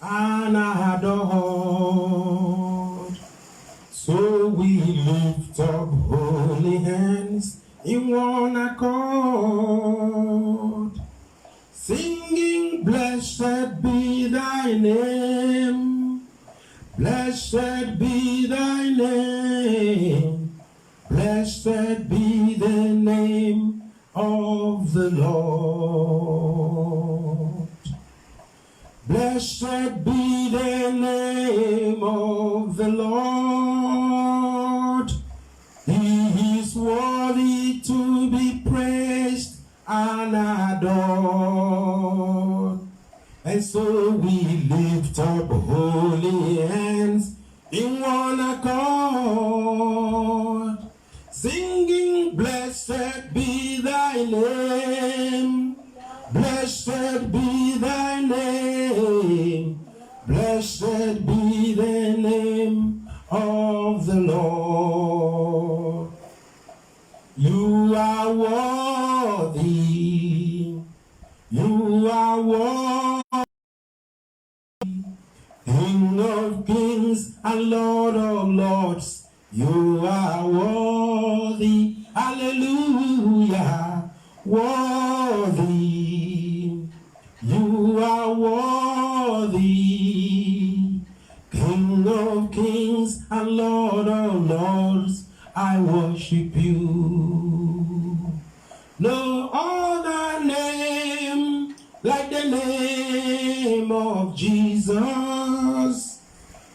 and adored. So we lift up holy hands in one accord, singing, blessed be thy name, blessed be thy name, blessed be the name of the Lord. Blessed be the name of the Lord. He is worthy to be praised and adored. And so we lift up holy hands in one accord, singing, blessed be thy name, blessed be thy name, blessed be the name of the Lord. You are worthy, you are worthy, King of kings and Lord of lords. You are worthy, hallelujah, worthy. You are worthy, King of kings and Lord of lords. I worship you. No other name like the name of Jesus.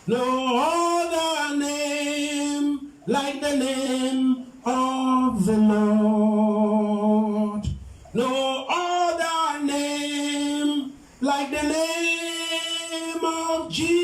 No other name like the name of the Lord. No other name like the name of Jesus.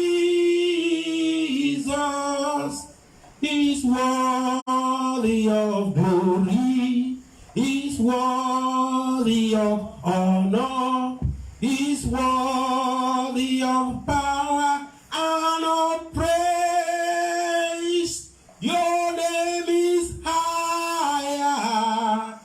He's worthy of glory. He's worthy of honor. He's worthy of power and of praise. Your name is higher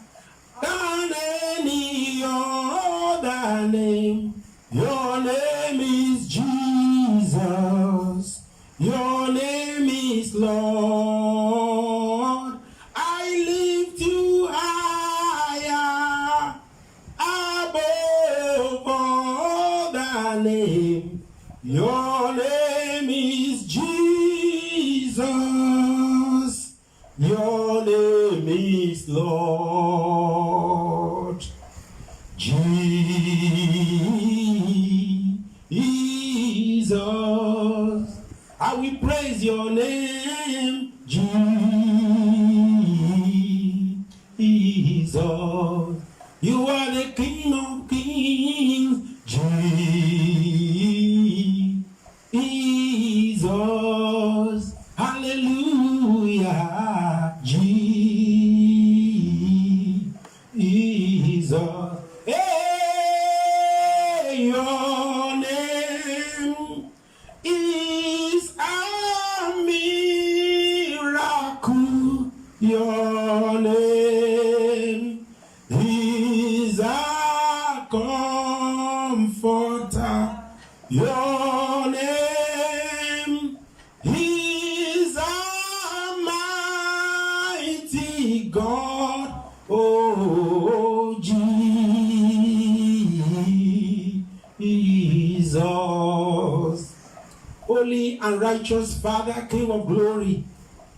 than any other name. Your name is Jesus. Your name is Lord. I lift you higher above all the name. Your name is Jesus. Your name is Lord. Jesus. I will praise your name, Jesus. You are the King of kings, Jesus. Hallelujah, Jesus. Hey, your name is a miracle. Your name is a comforter. Your name is a mighty God. Oh, Jesus. Holy and righteous Father, King of glory,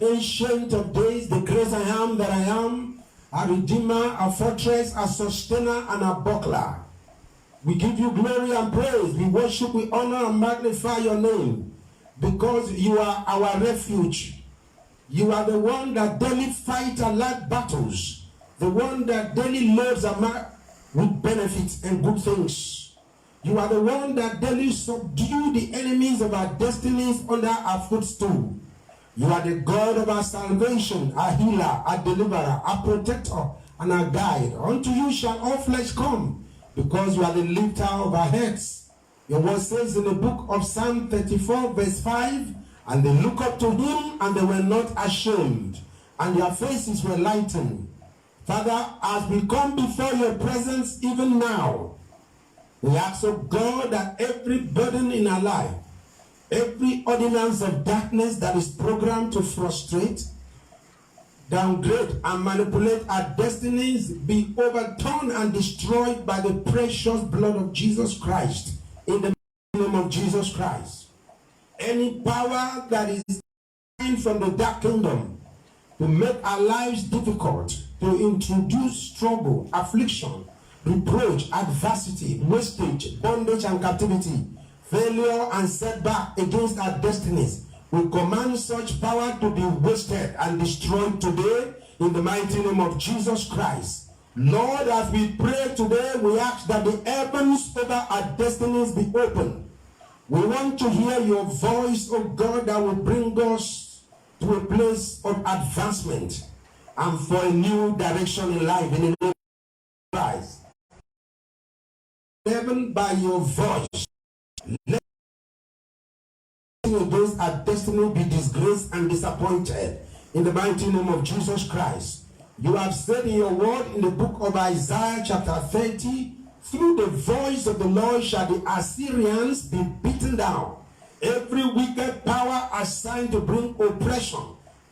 Ancient of days, the great I am that I am, a Redeemer, a fortress, a sustainer, and a buckler. We give you glory and praise. We worship, we honor, and magnify your name, because you are our refuge. You are the one that daily fight our life battles, the one that daily loads our mind with benefits and good things. You are the one that daily subdue the enemies of our destinies under our footstool. You are the God of our salvation, our healer, our deliverer, our protector, and our guide. Unto you shall all flesh come, because you are the lifter of our heads. Your word says in the book of Psalm 34, verse 5, and they look up to him, and they were not ashamed, and their faces were lightened. Father, as we come before your presence even now, We ask of God that every burden in our life, every ordinance of darkness that is programmed to frustrate, downgrade, and manipulate our destinies be overturned and destroyed by the precious blood of Jesus Christ. In the name of Jesus Christ. Any power that is from the dark kingdom to make our lives difficult, to introduce struggle, affliction, reproach, adversity, wastage, bondage and captivity, failure and setback against our destinies, we command such power to be wasted and destroyed today in the mighty name of Jesus Christ. Lord, as we pray today, we ask that the heavens over our destinies be open. We want to hear your voice, oh God, that will bring us to a place of advancement and for a new direction in life in the name of Christ. Heaven, by your voice, let against our destiny be disgraced and disappointed in the mighty name of Jesus Christ. You have said in your word in the book of Isaiah chapter 30, through the voice of the Lord shall the Assyrians be beaten down. Every wicked power assigned to bring oppression,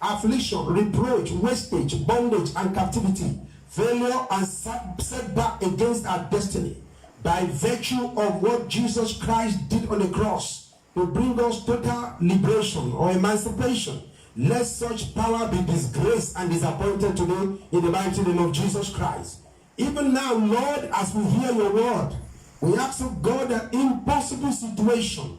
affliction, reproach, wastage, bondage, and captivity, failure, and setback against our destiny, by virtue of what Jesus Christ did on the cross to bring us total liberation or emancipation, let such power be disgraced and disappointed today in the mighty name of Jesus Christ. Even now, Lord, as we hear your word, we ask of God that impossible situation,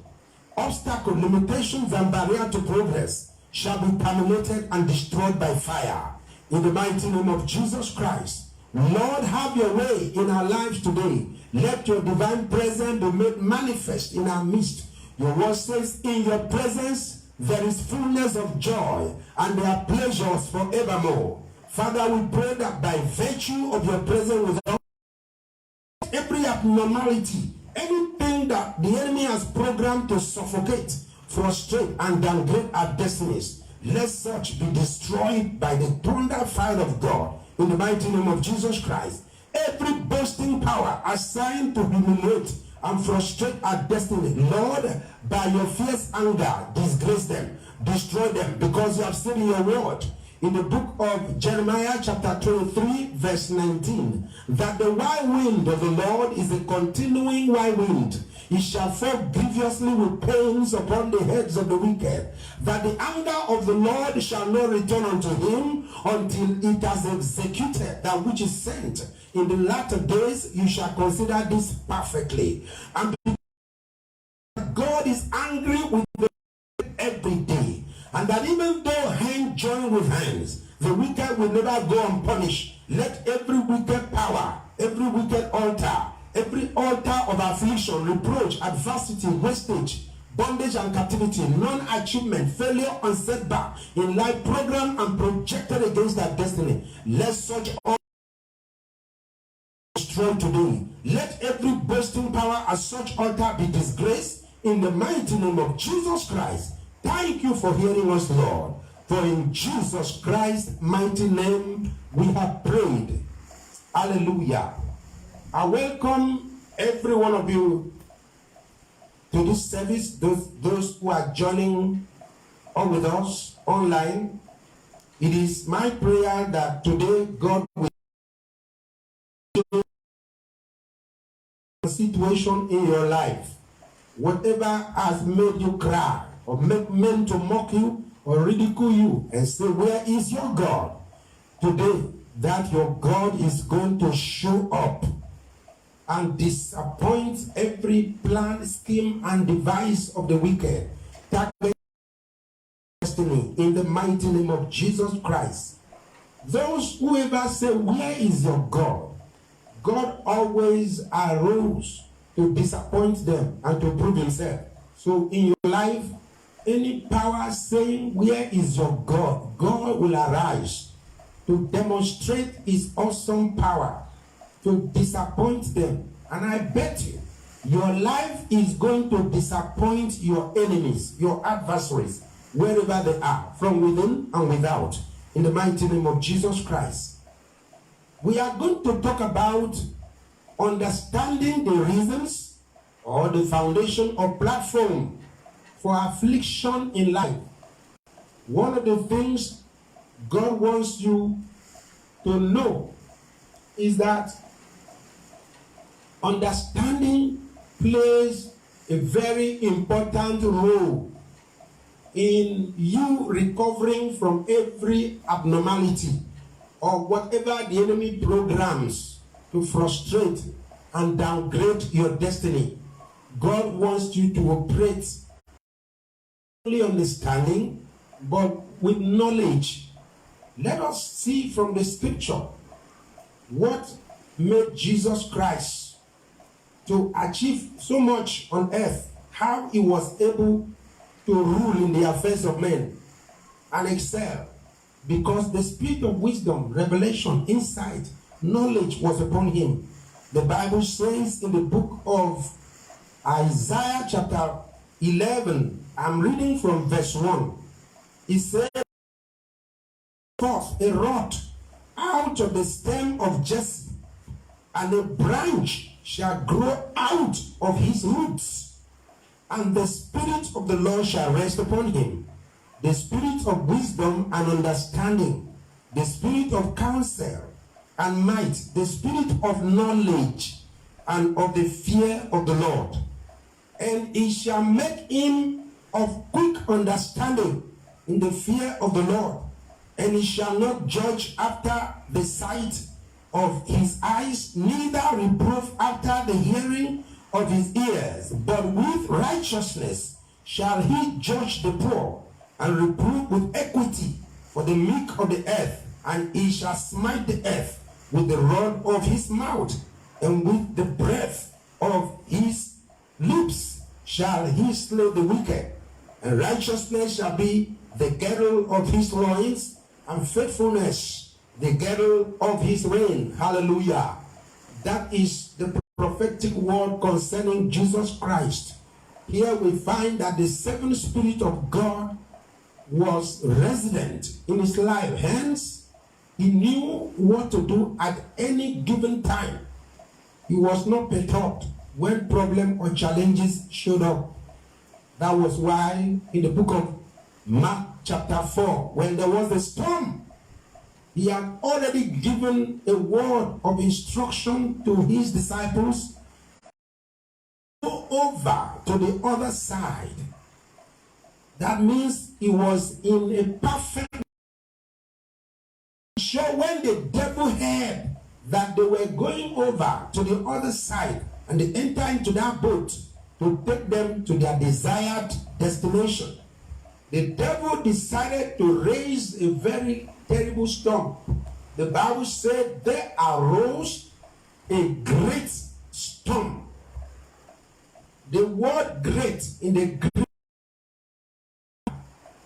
obstacle, limitations, and barrier to progress shall be terminated and destroyed by fire. In the mighty name of Jesus Christ, Lord, have your way in our lives today. Let your divine presence be made manifest in our midst. Your word says, in your presence there is fullness of joy, and there are pleasures forevermore. Father, we pray that by virtue of your presence with us, every abnormality, anything that the enemy has programmed to suffocate, frustrate, and downgrade our destinies, let such be destroyed by the thunder fire of God in the mighty name of Jesus Christ. Every boasting power assigned to humiliate and frustrate our destiny, Lord, by your fierce anger, disgrace them, destroy them, because you have said in your word in the book of Jeremiah chapter 23 verse 19 that the whirlwind of the Lord is a continuing whirlwind. It shall fall grievously with pains upon the heads of the wicked, that the anger of the Lord shall not return unto him until it has executed that which is sent. In the latter days you shall consider this perfectly. And God is angry with the every day, and that even though hands join with hands, the wicked will never go unpunished. Let every wicked power, every wicked altar, every altar of affliction, reproach, adversity, wastage, bondage and captivity, non-achievement, failure and setback in life program and projected against our destiny, let such altar destroy today. Let every boasting power at such altar be disgraced in the mighty name of Jesus Christ. Thank you for hearing us, Lord. For in Jesus Christ's mighty name we have prayed. Hallelujah. I welcome every one of you to this service, those who are joining on with us online. It is my prayer that today God will situation in your life, whatever has made you cry or make men to mock you or ridicule you and say, where is your God? Today, that your God is going to show up and disappoint every plan, scheme, and device of the wicked. That destiny in the mighty name of Jesus Christ. Those who ever say, where is your God? God always arose to disappoint them and to prove himself. So in your life, any power saying, where is your God? God will arise to demonstrate his awesome power, to disappoint them. And I bet you, your life is going to disappoint your enemies, your adversaries, wherever they are, from within and without, in the mighty name of Jesus Christ. We are going to talk about understanding the reasons or the foundation or platform for affliction in life. One of the things God wants you to know is that understanding plays a very important role in you recovering from every abnormality or whatever the enemy programs to frustrate and downgrade your destiny. God wants you to operate not only understanding but with knowledge. Let us see from the scripture what made Jesus Christ to achieve so much on earth, how he was able to rule in the affairs of men and excel, because the spirit of wisdom, revelation, insight, knowledge was upon him. The Bible says in the book of Isaiah chapter 11, I'm reading from verse 1. It says, forth a rod out of the stem of Jesse, and a branch shall grow out of his roots, and the Spirit of the Lord shall rest upon him, the Spirit of wisdom and understanding, the Spirit of counsel and might, the Spirit of knowledge and of the fear of the Lord. And he shall make him of quick understanding in the fear of the Lord, and he shall not judge after the sight of his eyes, neither reprove after the hearing of his ears, but with righteousness shall he judge the poor, and reprove with equity for the meek of the earth. And he shall smite the earth with the rod of his mouth, and with the breath of his lips shall he slay the wicked. And righteousness shall be the girdle of his loins, and faithfulness the girdle of his reign. Hallelujah. That is the prophetic word concerning Jesus Christ. Here we find that the seven Spirit of God was resident in his life. Hence, he knew what to do at any given time. He was not perturbed when problems or challenges showed up. That was why in the book of Mark chapter 4, when there was a storm, he had already given a word of instruction to his disciples, go over to the other side. That means he was in a perfect. So when the devil heard that they were going over to the other side and they entered into that boat to take them to their desired destination, the devil decided to raise a very terrible storm. The Bible said there arose a great storm. The word great in the Greek,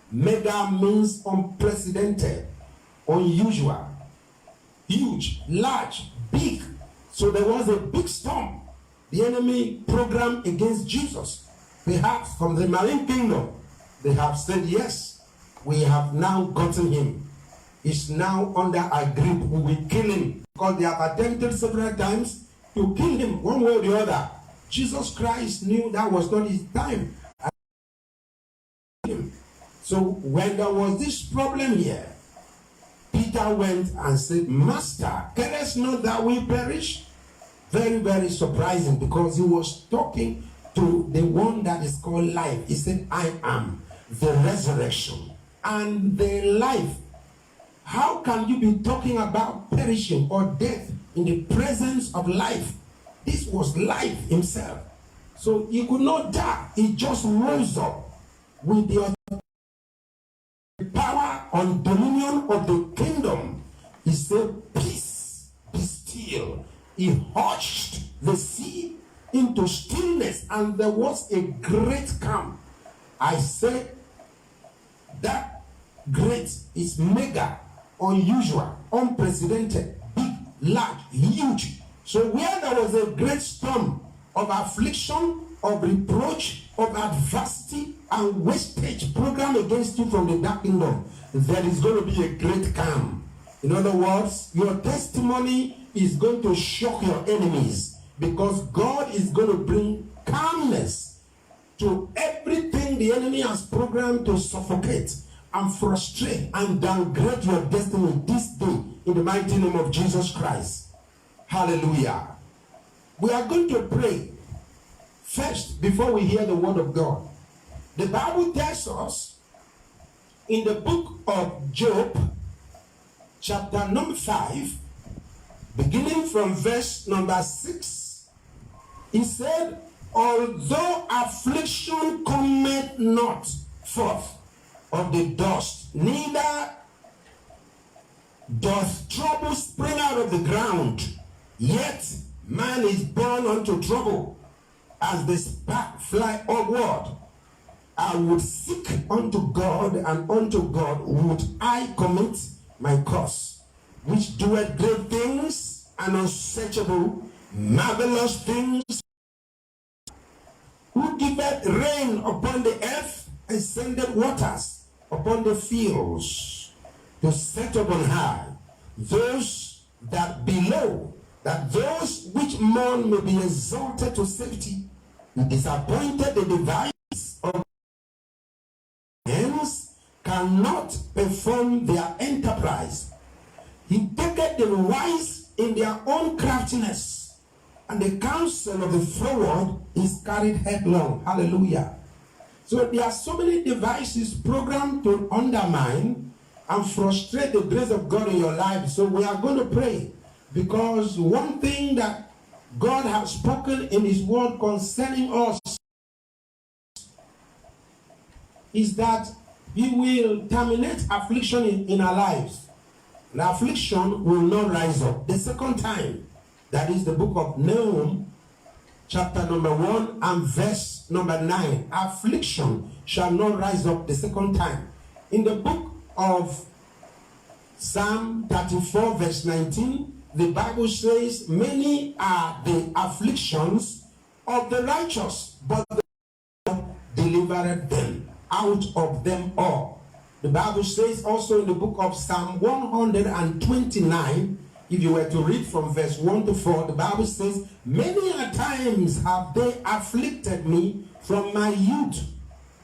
mega, means unprecedented, unusual, huge, large, big. So there was a big storm. The enemy programmed against Jesus. Perhaps from the marine kingdom, they have said, yes, we have now gotten him. He's now under our grip. We will kill him. Because they have attempted several times to kill him one way or the other. Jesus Christ knew that was not his time. So when there was this problem here, Peter went and said, Master, carest not that we perish? Very, very surprising, because he was talking to the one that is called life. He said, I am the resurrection and the life. How can you be talking about perishing or death in the presence of life? This was life himself. So he could not die. He just rose up with the power and dominion of the kingdom. He said, peace, be still. He hushed the sea into stillness, and there was a great calm. I said that great is mega, unusual, unprecedented, big, large, huge. So where there was a great storm of affliction, of reproach, of adversity and wastage program against you from the dark kingdom, there is going to be a great calm. In other words, your testimony is going to shock your enemies. because God is going to bring calmness to everything the enemy has programmed to suffocate and frustrate and downgrade your destiny this day in the mighty name of Jesus Christ. Hallelujah. We are going to pray first before we hear the word of God. The Bible tells us in the book of Job, chapter number 5, beginning from verse number 6, he said, although affliction cometh not forth of the dust, neither doth trouble spring out of the ground, yet man is born unto trouble, as the spark fly upward. I would seek unto God, and unto God would I commit my cause, which doeth great things and unsearchable, marvelous things, who giveth rain upon the earth, and sendeth waters upon the fields, to set up on high those that below, that those which mourn may be exalted to safety. He disappointed the device of hands, cannot perform their enterprise. He taketh the wise in their own craftiness, and the counsel of the froward is carried headlong. Hallelujah. So there are so many devices programmed to undermine and frustrate the grace of God in your life. So we are going to pray, because one thing that God has spoken in his word concerning us is that he will terminate affliction in our lives. The affliction will not rise up. The second time, that is the book of Nahum, chapter number 1 and verse number 9. Affliction shall not rise up the second time. In the book of Psalm 34 verse 19, the Bible says, many are the afflictions of the righteous, but the Lord delivered them out of them all. The Bible says also in the book of Psalm 129, if you were to read from verse 1 to 4, the Bible says, many a times have they afflicted me from my youth.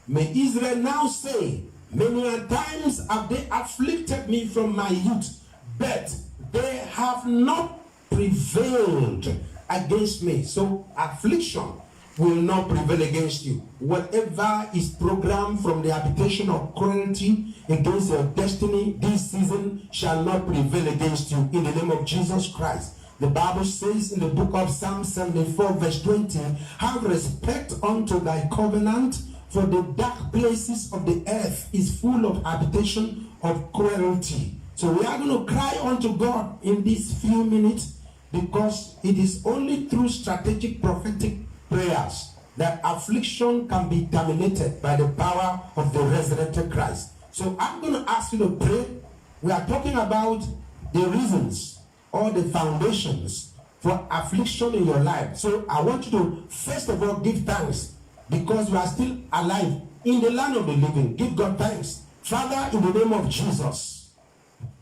May Israel now say, many a times have they afflicted me from my youth, but they have not prevailed against me. So affliction will not prevail against you. Whatever is programmed from the habitation of cruelty against your destiny this season shall not prevail against you in the name of Jesus Christ. The Bible says in the book of Psalm 74 verse 20, have respect unto thy covenant, for the dark places of the earth is full of habitation of cruelty. So we are going to cry unto God in these few minutes, because it is only through strategic prophetic prayers that affliction can be terminated by the power of the resurrected Christ. So I'm going to ask you to pray. We are talking about the reasons or the foundations for affliction in your life. So I want you to first of all give thanks, because you are still alive in the land of the living. Give God thanks. Father, in the name of Jesus,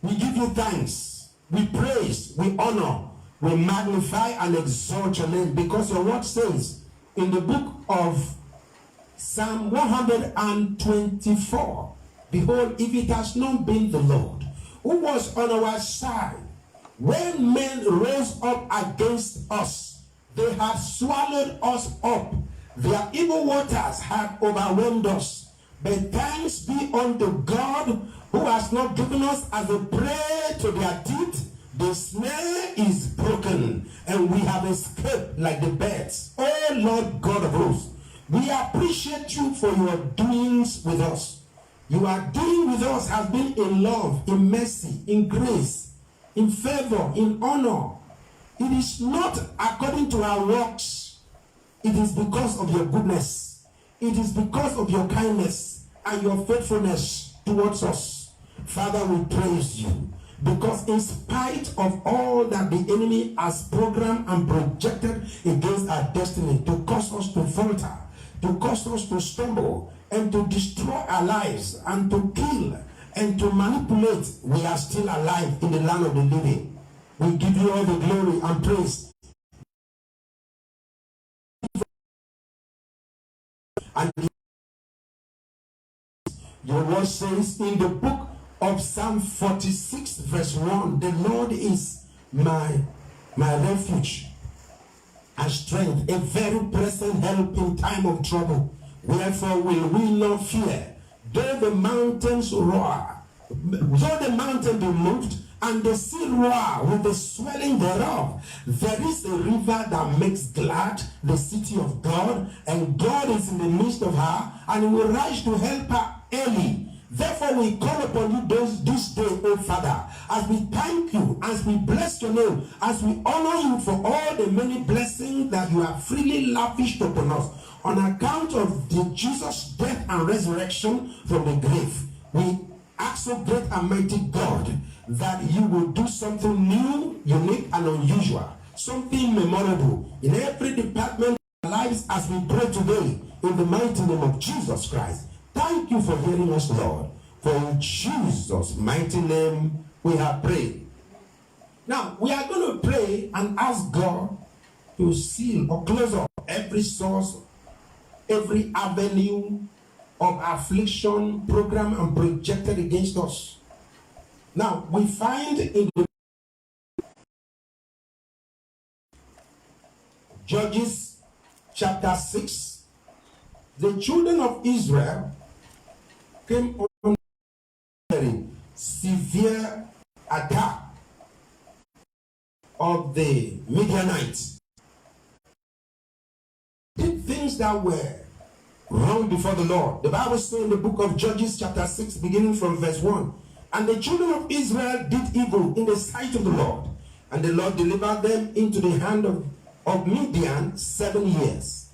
we give you thanks, we praise, we honor, we magnify and exalt your name, because your word says in the book of Psalm 124, behold, if it has not been the Lord who was on our side, when men rose up against us, they had swallowed us up. Their evil waters had overwhelmed us. But thanks be unto God, who has not given us as a prey to their teeth. The snare is broken, and we have escaped like the birds. Oh Lord God of hosts, we appreciate you for your doings with us. Your doing with us has been in love, in mercy, in grace, in favor, in honor. It is not according to our works. It is because of your goodness. It is because of your kindness and your faithfulness towards us. Father, we praise you, because in spite of all that the enemy has programmed and projected against our destiny to cause us to falter, to cause us to stumble, and to destroy our lives, and to kill, and to manipulate, we are still alive in the land of the living. We give you all the glory and praise. Your word says in the book of Psalm 46 verse 1, the Lord is my refuge and strength, a very present help in time of trouble. Wherefore will we not fear, though the mountains roar, though the mountain be moved, and the sea roar with the swelling thereof. There is a river that makes glad the city of God, and God is in the midst of her, and he will rise to help her early. Therefore we call upon you this day, O Father, as we thank you, as we bless your name, as we honor you for all the many blessings that you have freely lavished upon us on account of the Jesus' death and resurrection from the grave. We ask, O great and mighty God, that you will do something new, unique, and unusual, something memorable in every department of our lives as we pray today in the mighty name of Jesus Christ. Thank you for hearing us, Lord. For in Jesus' mighty name we have prayed. Now, we are going to pray and ask God to seal or close up every source, every avenue of affliction, program, and projected against us. Now, we find in the Judges chapter 6, the children of Israel came on a severe attack of the Midianites. Did things that were wrong before the Lord. The Bible says in the book of Judges chapter 6, beginning from verse 1, and the children of Israel did evil in the sight of the Lord, and the Lord delivered them into the hand of Midian 7 years.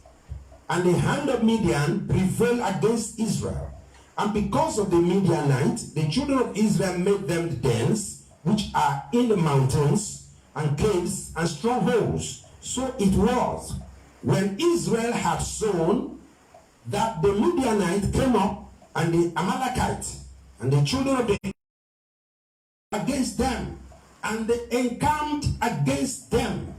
And the hand of Midian prevailed against Israel. And because of the Midianites, the children of Israel made them dens, which are in the mountains, and caves, and strongholds. So it was, when Israel had sown, that the Midianites came up, and the Amalekites, and the children of the against them, and they encamped against them,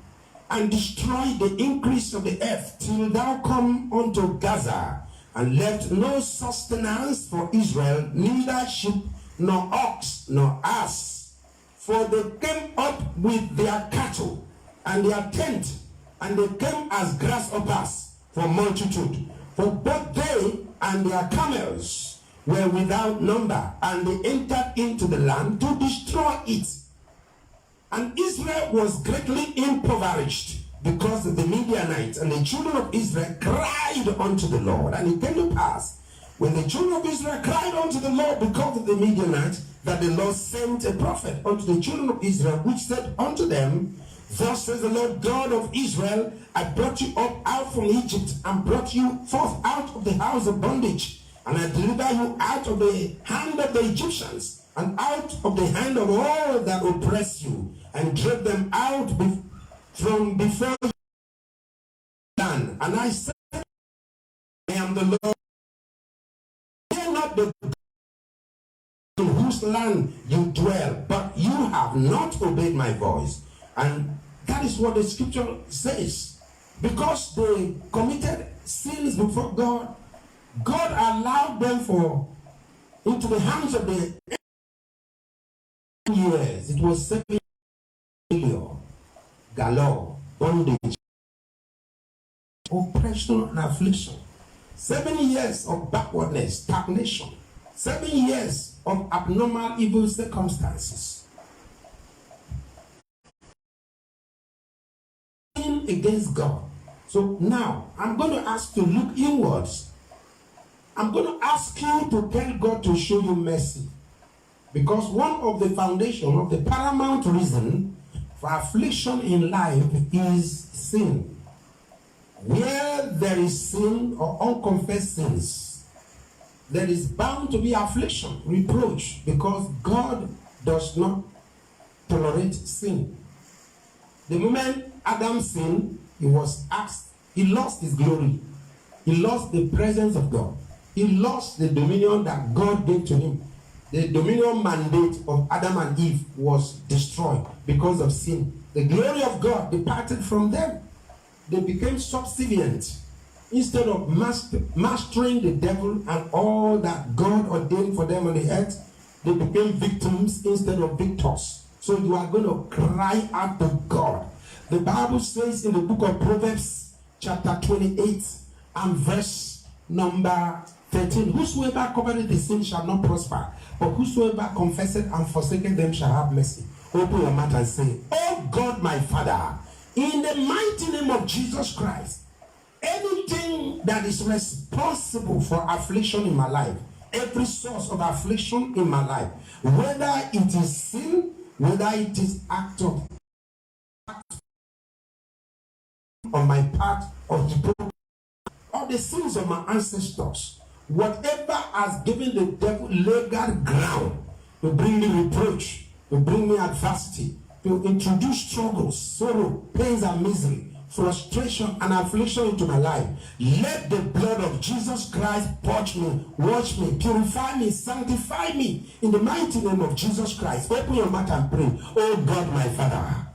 and destroyed the increase of the earth, till thou come unto Gaza, and left no sustenance for Israel, neither sheep, nor ox, nor ass. For they came up with their cattle, and their tent, and they came as grasshoppers for multitude. For both they and their camels were without number, and they entered into the land to destroy it. And Israel was greatly impoverished because of the Midianites, and the children of Israel cried unto the Lord. And it came to pass, when the children of Israel cried unto the Lord because of the Midianites, that the Lord sent a prophet unto the children of Israel, which said unto them, Thus says the Lord God of Israel, I brought you up out from Egypt, and brought you forth out of the house of bondage, and I deliver you out of the hand of the Egyptians, and out of the hand of all that oppress you, and drove them out from before you. And I said, I am the Lord. Fear not the in whose land you dwell, but you have not obeyed my voice. And that is what the scripture says. Because they committed sins before God, God allowed them into the hands of the years. It was 7 failure, galore, bondage, oppression and affliction. 7 years of backwardness, stagnation. 7 years of abnormal evil circumstances. Against God. So now, I'm going to ask you to look inwards. I'm going to ask you to tell God to show you mercy. Because one of the foundation of the paramount reason for affliction in life is sin. Where there is sin or unconfessed sins, there is bound to be affliction, reproach, because God does not tolerate sin. The moment Adam sinned, he was asked, he lost his glory. He lost the presence of God. He lost the dominion that God gave to him. The dominion mandate of Adam and Eve was destroyed because of sin. The glory of God departed from them. They became subservient instead of mastering the devil and all that God ordained for them on the earth, they became victims instead of victors. So you are going to cry out to God. The Bible says in the book of Proverbs, chapter 28 and verse number 13, whosoever covereth the sin shall not prosper, but whosoever confesseth and forsaketh them shall have mercy. Open your mouth and say, oh God, my Father, in the mighty name of Jesus Christ, anything that is responsible for affliction in my life, every source of affliction in my life, whether it is sin, whether it is act of on my part or the sins of my ancestors, whatever has given the devil legal ground to bring me reproach, to bring me adversity, to introduce struggles, sorrow, pains and misery, frustration and affliction into my life, let the blood of Jesus Christ purge me, wash me, purify me, sanctify me in the mighty name of Jesus Christ. Open your mouth and pray. Oh God, my Father,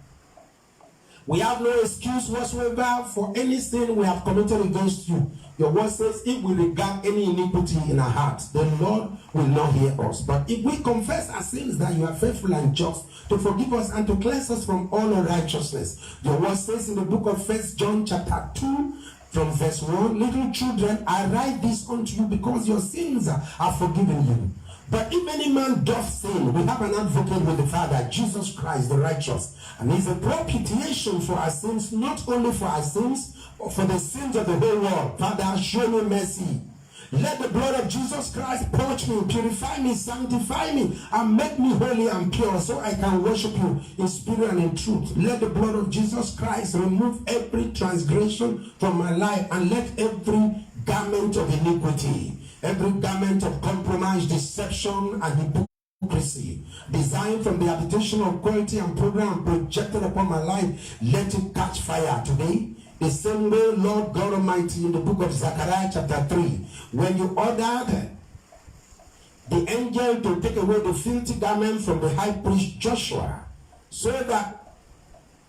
we have no excuse whatsoever for any sin we have committed against you. Your word says, if we regard any iniquity in our hearts, the Lord will not hear us. But if we confess our sins, that you are faithful and just to forgive us and to cleanse us from all unrighteousness. Your word says in the book of 1 John chapter 2, from verse 1, little children, I write this unto you because your sins are forgiven you. But if any man doth sin, we have an advocate with the Father, Jesus Christ the righteous. And he's a propitiation for our sins, not only for our sins, but for the sins of the whole world. Father, show me mercy. Let the blood of Jesus Christ purge me, purify me, sanctify me, and make me holy and pure so I can worship you in spirit and in truth. Let the blood of Jesus Christ remove every transgression from my life, and let every garment of iniquity, every garment of compromise, deception, and hypocrisy designed from the habitation of quality and program projected upon my life, let it catch fire today. The same way, Lord God Almighty, in the book of Zechariah chapter 3, when you ordered the angel to take away the filthy garment from the high priest Joshua, so that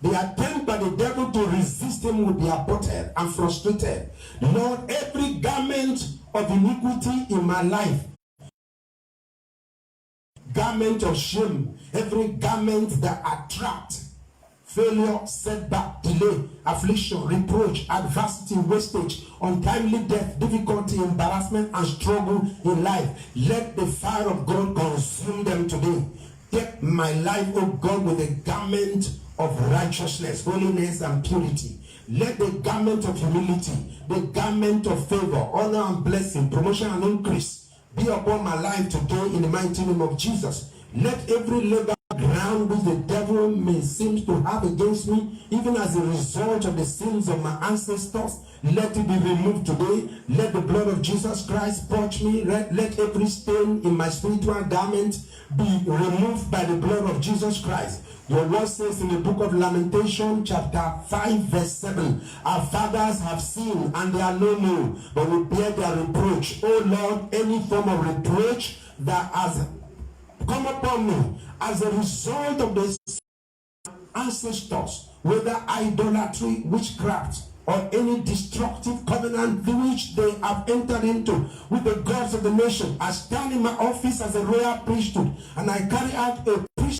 the attempt by the devil to resist him would be aborted and frustrated. Lord, every garment of iniquity in my life, garment of shame, every garment that attracts failure, setback, delay, affliction, reproach, adversity, wastage, untimely death, difficulty, embarrassment, and struggle in life, let the fire of God consume them today. Take my life, O God, with a garment of righteousness, holiness, and purity. Let the garment of humility, the garment of favor, honor, and blessing, promotion, and increase be upon my life today in the mighty name of Jesus. Let every legal ground which the devil may seem to have against me, even as a result of the sins of my ancestors, let it be removed today. Let the blood of Jesus Christ purge me. Let every stain in my spiritual garment be removed by the blood of Jesus Christ. Your word says in the book of Lamentation chapter 5 verse 7, our fathers have sinned and they are no more, but we bear their reproach. Oh Lord, any form of reproach that has come upon me as a result of the ancestors, whether idolatry, witchcraft, or any destructive covenant which they have entered into with the gods of the nation, I stand in my office as a royal priesthood, and I carry out a priesthood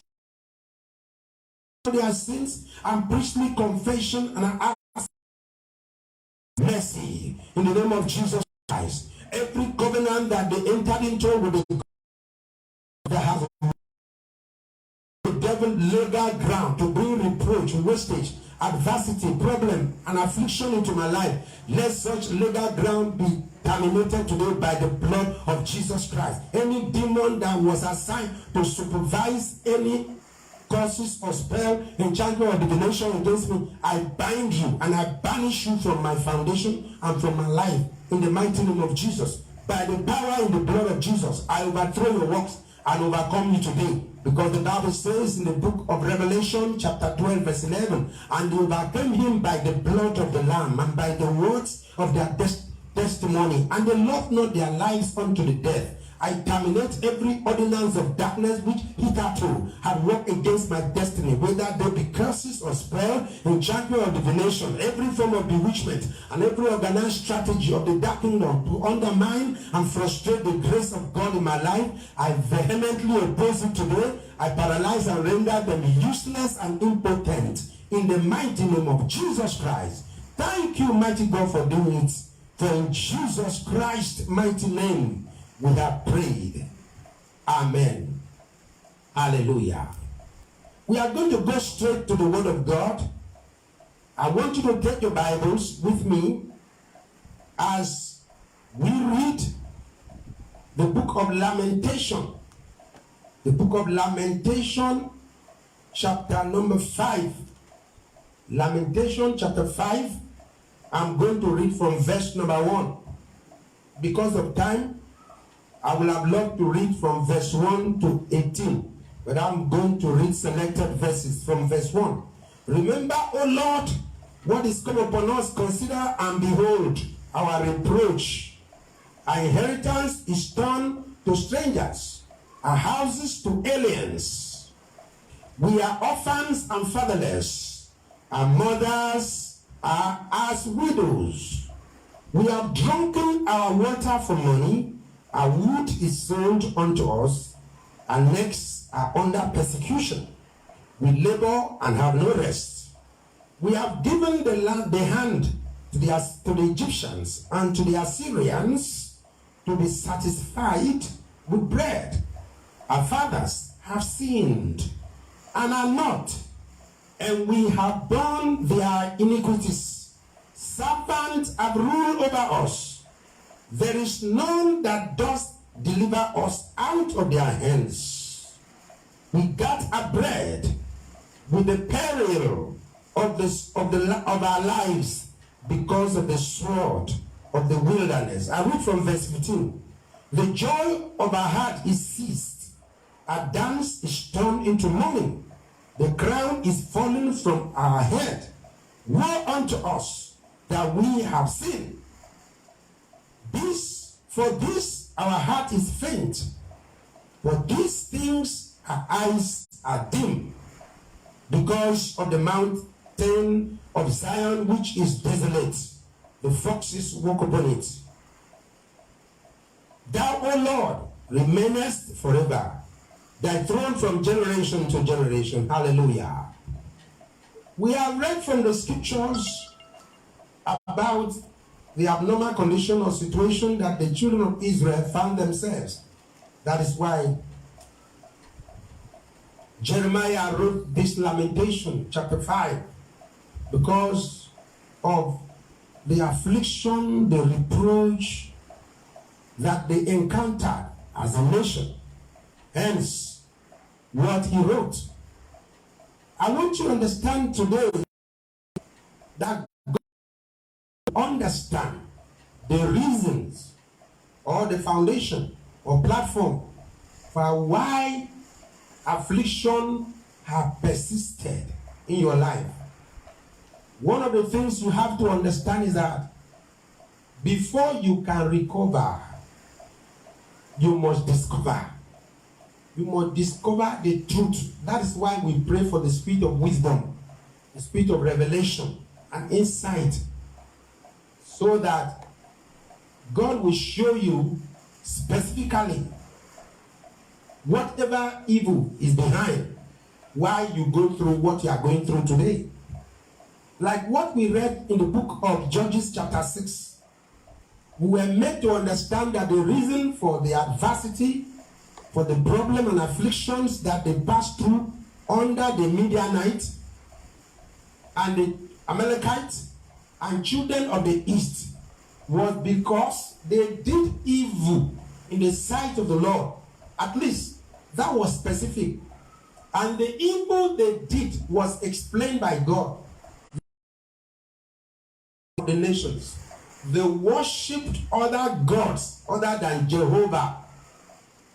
for their sins and priestly confession, and I ask mercy in the name of Jesus Christ. Every covenant that they entered into with the gods that have the devil legal ground to bring reproach, wastage, adversity, problem, and affliction into my life, let such legal ground be terminated today by the blood of Jesus Christ. Any demon that was assigned to supervise any curses or spell, enchantment or divination against me, I bind you and I banish you from my foundation and from my life in the mighty name of Jesus. By the power in the blood of Jesus, I overthrow your works and overcome you today. Because the Bible says in the book of Revelation chapter 12 verse 11, and they overcame him by the blood of the Lamb and by the words of their testimony, and they loved not their lives unto the death. I terminate every ordinance of darkness which hitherto had worked against my destiny, whether they be curses or spell, enchantment or divination, every form of bewitchment, and every organized strategy of the dark kingdom to undermine and frustrate the grace of God in my life. I vehemently oppose it today. I paralyze and render them useless and impotent in the mighty name of Jesus Christ. Thank you, mighty God, for doing it. For in Jesus Christ's mighty name we have prayed. Amen. Hallelujah. We are going to go straight to the Word of God. I want you to take your Bibles with me as we read the book of Lamentation. The book of Lamentation, chapter number 5. Lamentation, chapter 5. I'm going to read from verse number 1. Because of time, I will have loved to read from verse 1 to 18, but I'm going to read selected verses from verse 1. Remember, O Lord, what is come upon us, consider and behold our reproach. Our inheritance is turned to strangers, our houses to aliens. We are orphans and fatherless, our mothers are as widows. We have drunken our water for money. Our wood is sold unto us, and necks are under persecution. We labor and have no rest. We have given the hand to the Egyptians and to the Assyrians to be satisfied with bread. Our fathers have sinned and are not, and we have borne their iniquities. Servants have ruled over us. There is none that does deliver us out of their hands. We got our bread with the peril of our lives because of the sword of the wilderness. I read from verse 15. The joy of our heart is ceased. Our dance is turned into mourning. The crown is fallen from our head. Woe unto us that we have sinned. For this our heart is faint. For these things our eyes are dim. Because of the mountain of Zion which is desolate, the foxes walk upon it. Thou, O Lord, remainest forever. Thy throne from generation to generation. Hallelujah. We have read from the scriptures about the abnormal condition or situation that the children of Israel found themselves. That is why Jeremiah wrote this lamentation, chapter 5, because of the affliction, the reproach that they encountered as a nation. Hence, what he wrote. I want you to understand today that understand the reasons or the foundation or platform for why affliction have persisted in your life. One of the things you have to understand is that before you can recover, you must discover. You must discover the truth. That is why we pray for the spirit of wisdom, the spirit of revelation and insight, so that God will show you specifically whatever evil is behind why you go through what you are going through today. Like what we read in the book of Judges chapter 6, we were made to understand that the reason for the adversity, for the problem and afflictions that they passed through under the Midianites and the Amalekites and children of the east was because they did evil in the sight of the Lord. At least that was specific. And the evil they did was explained by God. The nations, they worshipped other gods other than Jehovah.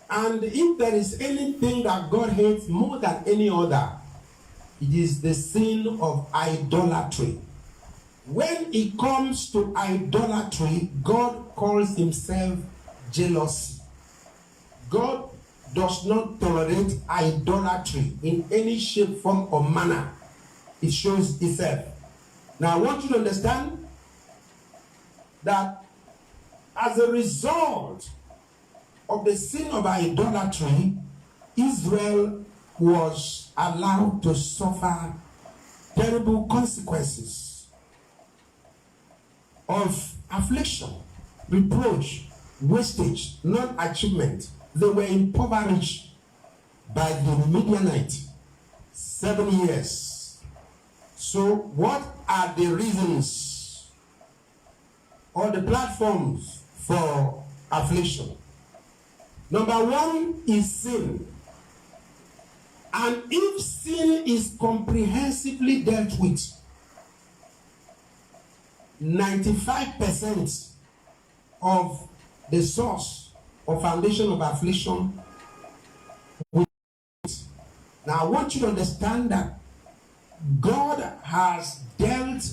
And if there is anything that God hates more than any other, it is the sin of idolatry. When it comes to idolatry, God calls himself jealousy. God does not tolerate idolatry in any shape, form, or manner. It shows itself. Now, I want you to understand that as a result of the sin of idolatry, Israel was allowed to suffer terrible consequences of affliction, reproach, wastage, non-achievement. They were impoverished by the Midianite 7 years. So what are the reasons or the platforms for affliction? Number one is sin. And if sin is comprehensively dealt with, 95% of the source or foundation of affliction will be. Now I want you to understand that God has dealt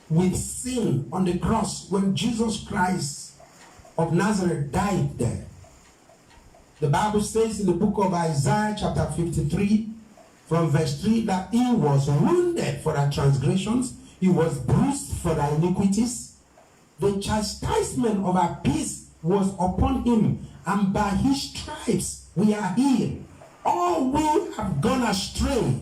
with sin on the cross when Jesus Christ of Nazareth died there. The Bible says in the book of Isaiah chapter 53 from verse 3 that he was wounded for our transgressions, he was bruised for our iniquities. The chastisement of our peace was upon him, and by his stripes we are healed. All we have gone astray.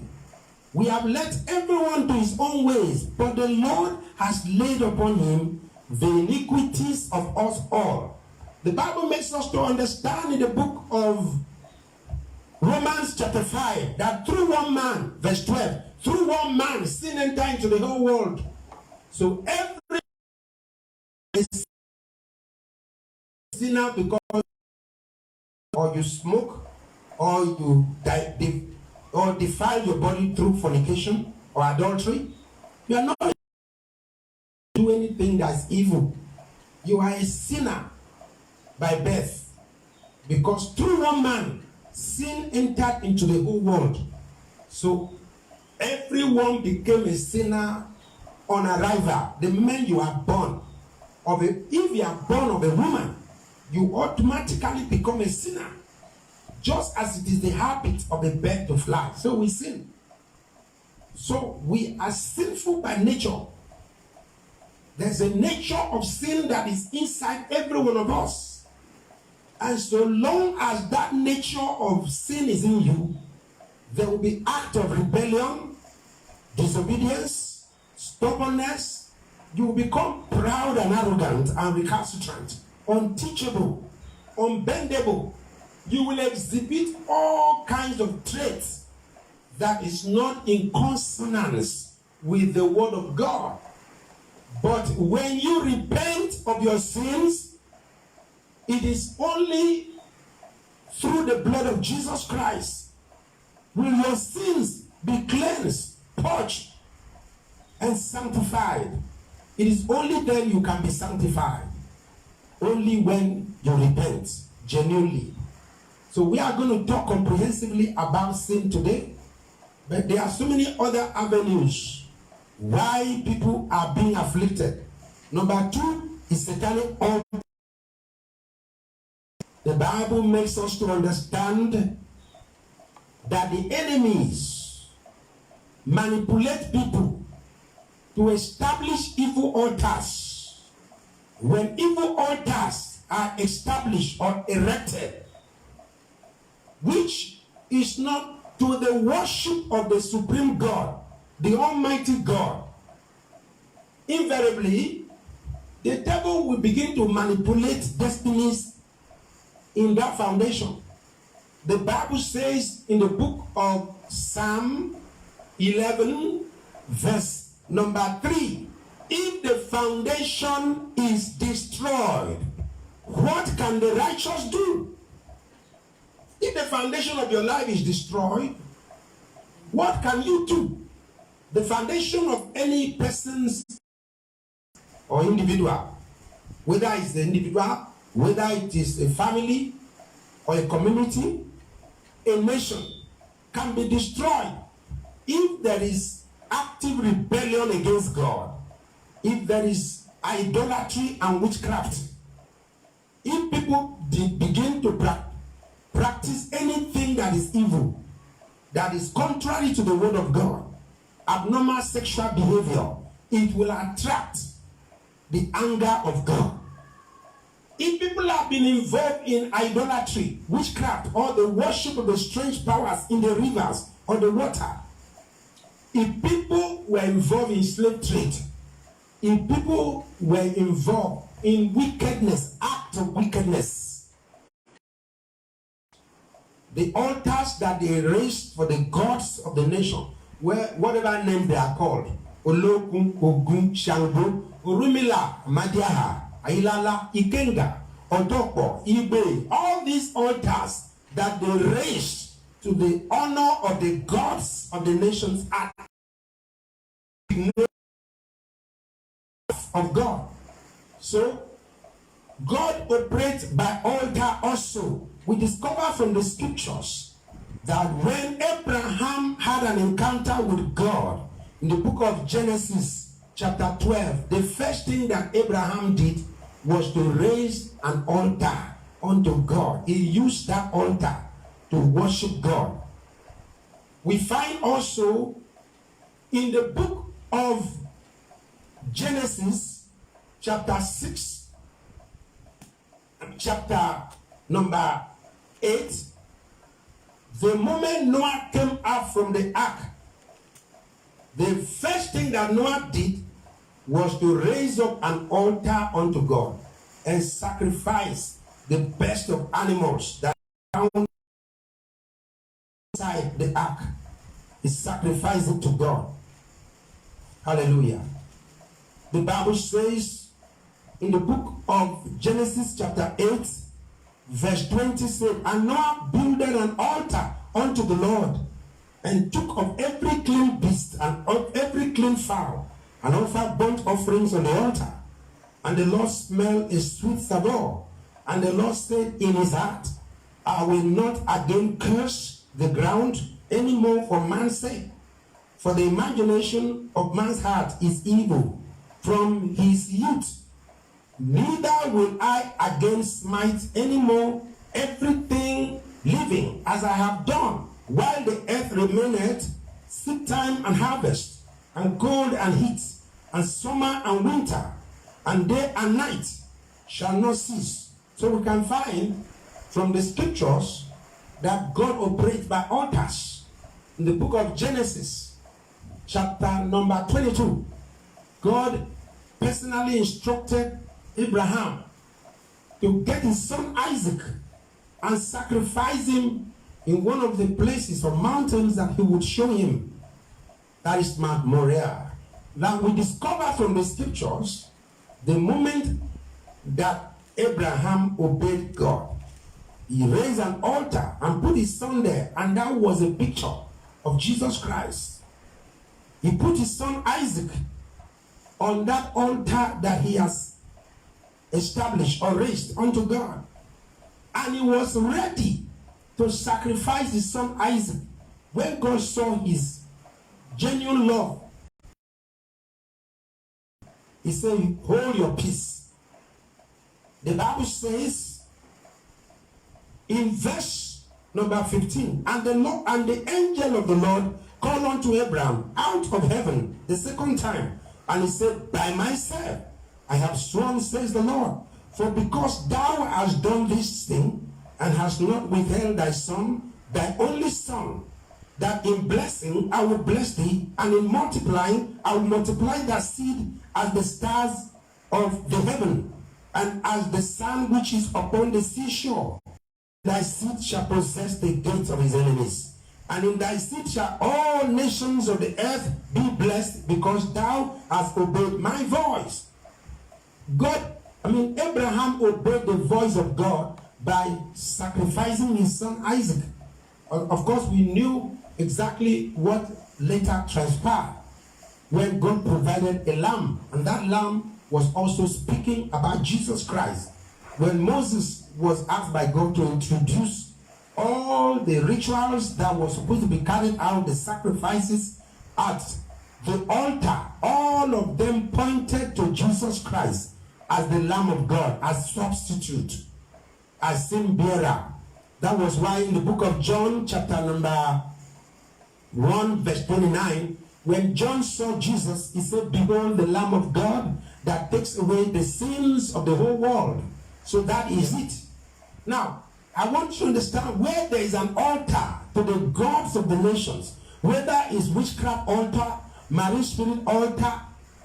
We have led everyone to his own ways, but the Lord has laid upon him the iniquities of us all. The Bible makes us to understand in the book of Romans chapter 5 that through one man, verse 12, through one man sin entered into the whole world. So every sinner, because or you smoke or you defile your body through fornication or adultery, you are not doing anything that's evil. You are a sinner by birth, because through one man sin entered into the whole world. So everyone became a sinner on arrival. The moment you are born if you are born of a woman, you automatically become a sinner, just as it is the habit of a bird to fly. So we sin. So we are sinful by nature. There's a nature of sin that is inside every one of us. And so long as that nature of sin is in you, there will be act of rebellion, disobedience, stubbornness. You will become proud and arrogant and recalcitrant, unteachable, unbendable. You will exhibit all kinds of traits that is not in consonance with the word of God. But when you repent of your sins, it is only through the blood of Jesus Christ will your sins be cleansed, purged, and sanctified. It is only then you can be sanctified. Only when you repent genuinely. So we are going to talk comprehensively about sin today. But there are so many other avenues why people are being afflicted. Number two is satanic altar. The Bible makes us to understand that the enemies manipulate people to establish evil altars. When evil altars are established or erected, which is not to the worship of the supreme God, the Almighty God, invariably, the devil will begin to manipulate destinies in that foundation. The Bible says in the book of Psalm 11, verse number 3, if the foundation is destroyed, what can the righteous do? If the foundation of your life is destroyed, what can you do? The foundation of any person's or individual, whether it's the individual, whether it is a family or a community, a nation, can be destroyed if there is active rebellion against God, if there is idolatry and witchcraft, if people begin to practice anything that is evil, that is contrary to the word of God, abnormal sexual behavior, it will attract the anger of God. If people have been involved in idolatry, witchcraft, or the worship of the strange powers in the rivers or the water, if people were involved in slave trade, if people were involved in wickedness, acts of wickedness, the altars that they raised for the gods of the nation, where whatever name they are called, Olokun, Ogun, Shango, Urumila, Madiaha, Ailala, Ikenga, Otopo, Ibe, all these altars that they raised to the honor of the gods of the nations are of God. So God operates by altar also. We discover from the scriptures that when Abraham had an encounter with God in the book of Genesis chapter 12, the first thing that Abraham did was to raise an altar unto God. He used that altar to worship God. We find also in the book of Genesis chapter 6, chapter number 8, the moment Noah came up from the ark, the first thing that Noah did was to raise up an altar unto God and sacrifice the best of animals that found inside the ark. He sacrificed it to God. Hallelujah. The Bible says in the book of Genesis chapter 8, verse 20 said, and Noah builded an altar unto the Lord, and took of every clean beast and of every clean fowl, and offered burnt offerings on the altar. And the Lord smelled a sweet savour. And the Lord said in his heart, I will not again curse the ground any more for man's sake. For the imagination of man's heart is evil from his youth. Neither will I again smite any more everything living as I have done, while the earth remaineth, seed time and harvest, and cold and heat, and summer and winter, and day and night shall not cease. So we can find from the scriptures that God operates by altars. In the book of Genesis, chapter number 22, God personally instructed Abraham to get his son Isaac and sacrifice him in one of the places or mountains that he would show him. That is Mount Moriah. Now we discover from the scriptures the moment that Abraham obeyed God, he raised an altar and put his son there, and that was a picture of Jesus Christ. He put his son Isaac on that altar that he has established or raised unto God, and he was ready to sacrifice his son Isaac. When God saw his genuine love, he said, hold your peace. The Bible says in verse number 15, and the angel of the Lord called unto Abraham out of heaven the second time, and he said, by myself I have sworn, says the Lord, for because thou hast done this thing, and hast not withheld thy son, thy only son, that in blessing I will bless thee, and in multiplying I will multiply thy seed as the stars of the heaven, and as the sun which is upon the seashore. Thy seed shall possess the gates of his enemies, and in thy seed shall all nations of the earth be blessed, because thou hast obeyed my voice. Abraham obeyed the voice of God by sacrificing his son Isaac. Of course, we knew exactly what later transpired when God provided a lamb, and that lamb was also speaking about Jesus Christ. When Moses was asked by God to introduce all the rituals that were supposed to be carried out, the sacrifices at the altar, all of them pointed to Jesus Christ as the Lamb of God, as substitute, as sin bearer, That was why in the book of John, chapter number 1, verse 29, when John saw Jesus, he said, "Behold, the Lamb of God that takes away the sins of the whole world." So that is it. Now, I want you to understand, where there is an altar to the gods of the nations, whether it's witchcraft altar, marine spirit altar,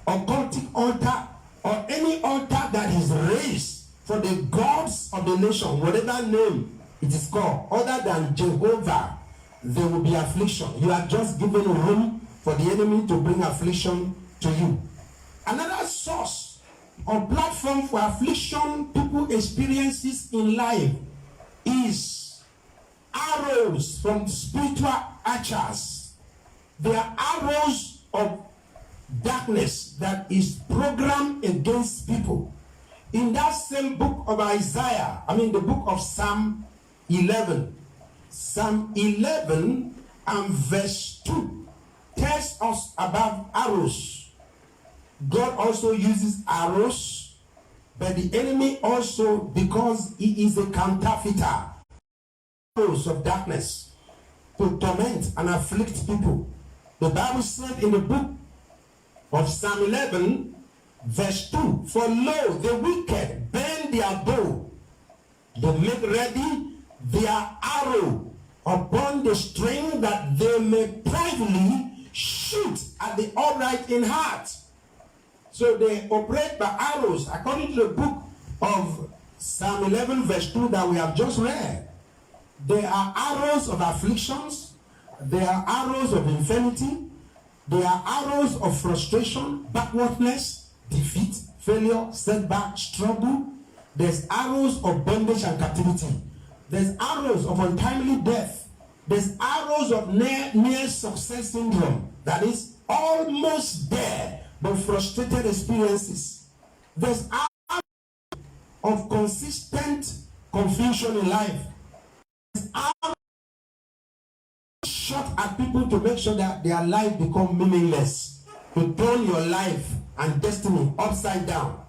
occultic altar, or any altar that is raised for the gods of the nation, whatever name it is called, other than Jehovah, there will be affliction. You are just giving room for the enemy to bring affliction to you. Another source or platform for affliction people experiences in life is arrows from spiritual archers. They are arrows of darkness that is programmed against people. In that same book of Isaiah, the book of Psalm 11, Psalm 11 and verse 2 tells us about arrows. God also uses arrows, but the enemy also, because he is a counterfeiter, arrows of darkness to torment and afflict people. The Bible said in the book of Psalm 11, verse 2, "For lo, the wicked bend their bow, they make ready their arrow upon the string, that they may privately shoot at the upright in heart." So they operate by arrows, according to the book of Psalm 11, verse 2 that we have just read. They are arrows of afflictions, they are arrows of infirmity, they are arrows of frustration, backwardness, defeat, failure, setback, struggle. There's arrows of bondage and captivity. There's arrows of untimely death. There's arrows of near success syndrome, that is almost there but frustrated experiences. There's arrows of consistent confusion in life. There's arrows shot at people to make sure that their life become meaningless, to turn your life and destiny upside down.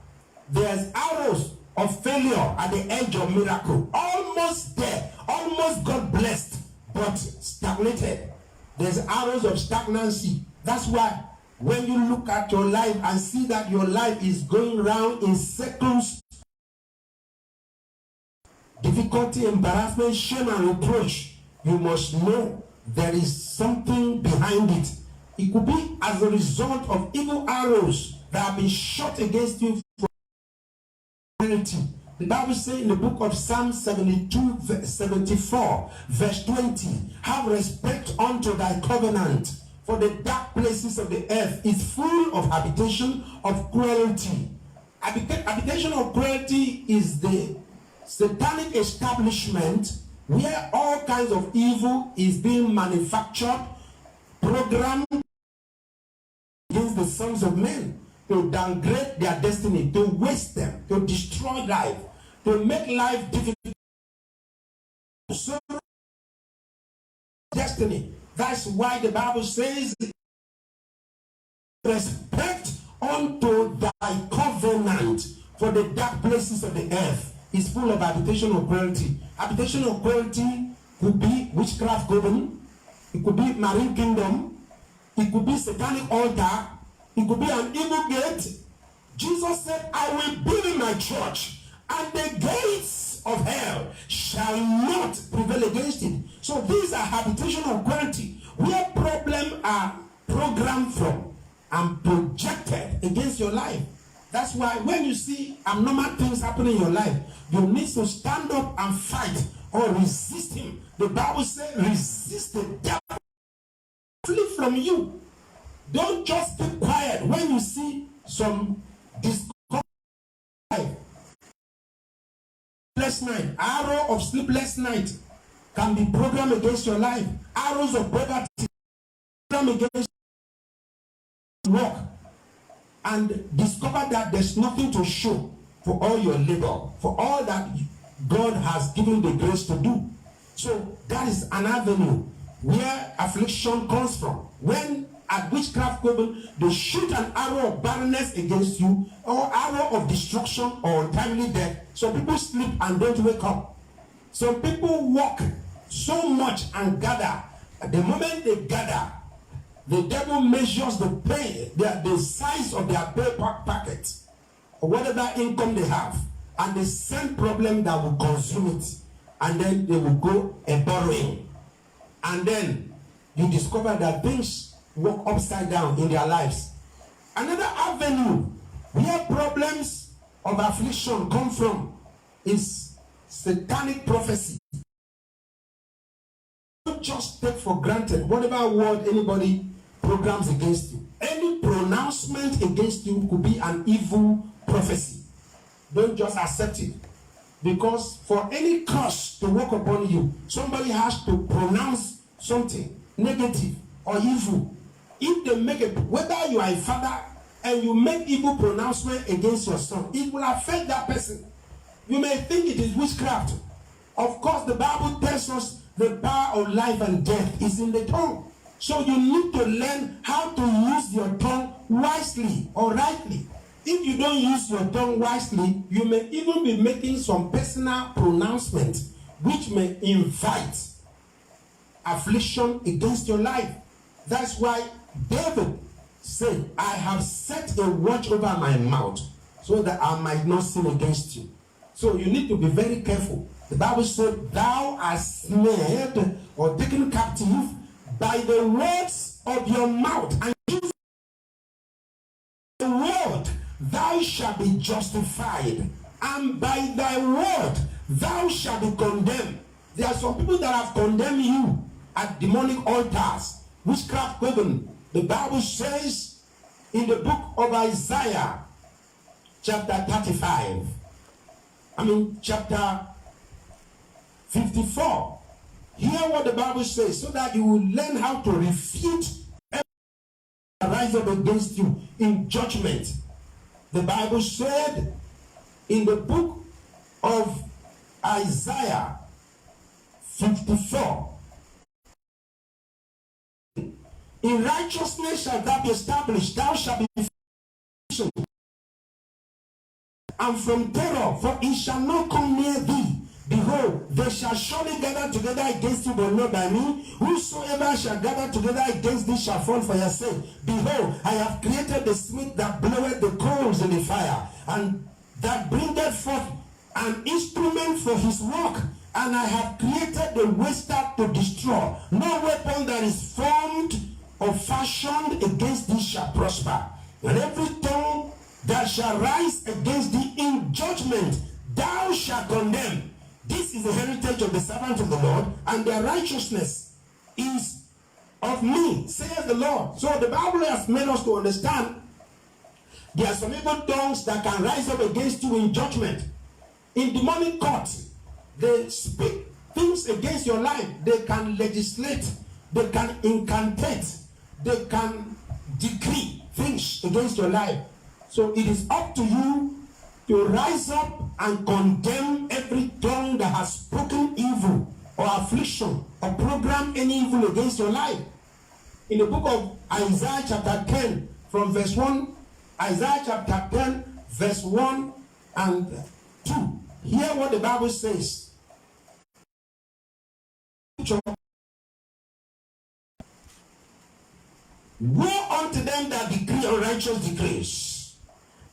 There's arrows of failure at the edge of miracle, almost there, almost God blessed, but stagnated. There's arrows of stagnancy. That's why when you look at your life and see that your life is going round in circles, difficulty, embarrassment, shame, and reproach, you must know there is something behind it. It could be as a result of evil arrows that have been shot against you from eternity. The Bible says in the book of Psalm 74, verse 20, "Have respect unto thy covenant, for the dark places of the earth is full of habitation of cruelty." Habitation of cruelty is the satanic establishment where all kinds of evil is being manufactured, programmed against the sons of men, to downgrade their destiny, to waste them, to destroy life, to make life difficult. So, destiny. That's why the Bible says, "Respect unto thy covenant, for the dark places of the earth is full of habitation of cruelty." Habitation of cruelty could be witchcraft coven, it could be marine kingdom, it could be satanic altar, it could be an evil gate. Jesus said, "I will build in my church, and the gates of hell shall not prevail against it." So these are habitation of cruelty, where problems are programmed from and projected against your life. That's why when you see abnormal things happening in your life, you need to stand up and fight or resist him. The Bible says, "Resist the devil, flee from you." Don't just keep quiet when you see some discomfort. Sleepless night, arrow of sleepless night can be programmed against your life. Arrows of poverty programmed against work, and discover that there's nothing to show for all your labor, for all that God has given the grace to do. So that is an avenue where affliction comes from. When at witchcraft coven, they shoot an arrow of barrenness against you, or arrow of destruction or untimely death. So people sleep and don't wake up. Some people walk so much and gather. At the moment they gather, the devil measures the size of their pay packet, or whatever income they have, and they send problem that will consume it, and then they will go borrowing, and then you discover that things work upside down in their lives. Another avenue where problems of affliction come from is satanic prophecy. Don't just take for granted whatever word anybody programs against you. Any pronouncement against you could be an evil prophecy. Don't just accept it. Because for any curse to work upon you, somebody has to pronounce something negative or evil. If they make it, whether you are a father and you make evil pronouncement against your son, it will affect that person. You may think it is witchcraft. Of course, the Bible tells us the power of life and death is in the tongue. So you need to learn how to use your tongue wisely or rightly. If you don't use your tongue wisely, you may even be making some personal pronouncement which may invite affliction against your life. That's why David said, I have set a watch over my mouth so that I might not sin against you. So you need to be very careful. The Bible said, thou art snared or taken captive by the words of your mouth, and in the word thou shalt be justified, and by thy word thou shalt be condemned. There are some people that have condemned you at demonic altars, witchcraft coven. The Bible says in the book of Isaiah, chapter 54. Hear what the Bible says so that you will learn how to refute everything that rises up against you in judgment. The Bible said in the book of Isaiah 54, in righteousness shall thou be established, thou shalt be fashioned, and from terror, for it shall not come near thee. Behold, they shall surely gather together against you, but not by me. Whosoever shall gather together against thee shall fall for your sake. Behold, I have created the smith that bloweth the coals in the fire, and that bringeth forth an instrument for his work. And I have created the waster to destroy. No weapon that is formed or fashioned against thee shall prosper. And every tongue that shall rise against thee in judgment, thou shalt condemn. This is the heritage of the servants of the Lord, and their righteousness is of me, says the Lord. So the Bible has made us to understand there are some evil tongues that can rise up against you in judgment. In demonic courts, they speak things against your life. They can legislate, they can incantate, they can decree things against your life. So it is up to you to rise up and condemn every tongue that has spoken evil or affliction or programmed any evil against your life. In the book of Isaiah chapter 10 from verse 1, Isaiah chapter 10 verse 1 and 2. Hear what the Bible says. Woe unto them that decree unrighteous decrees,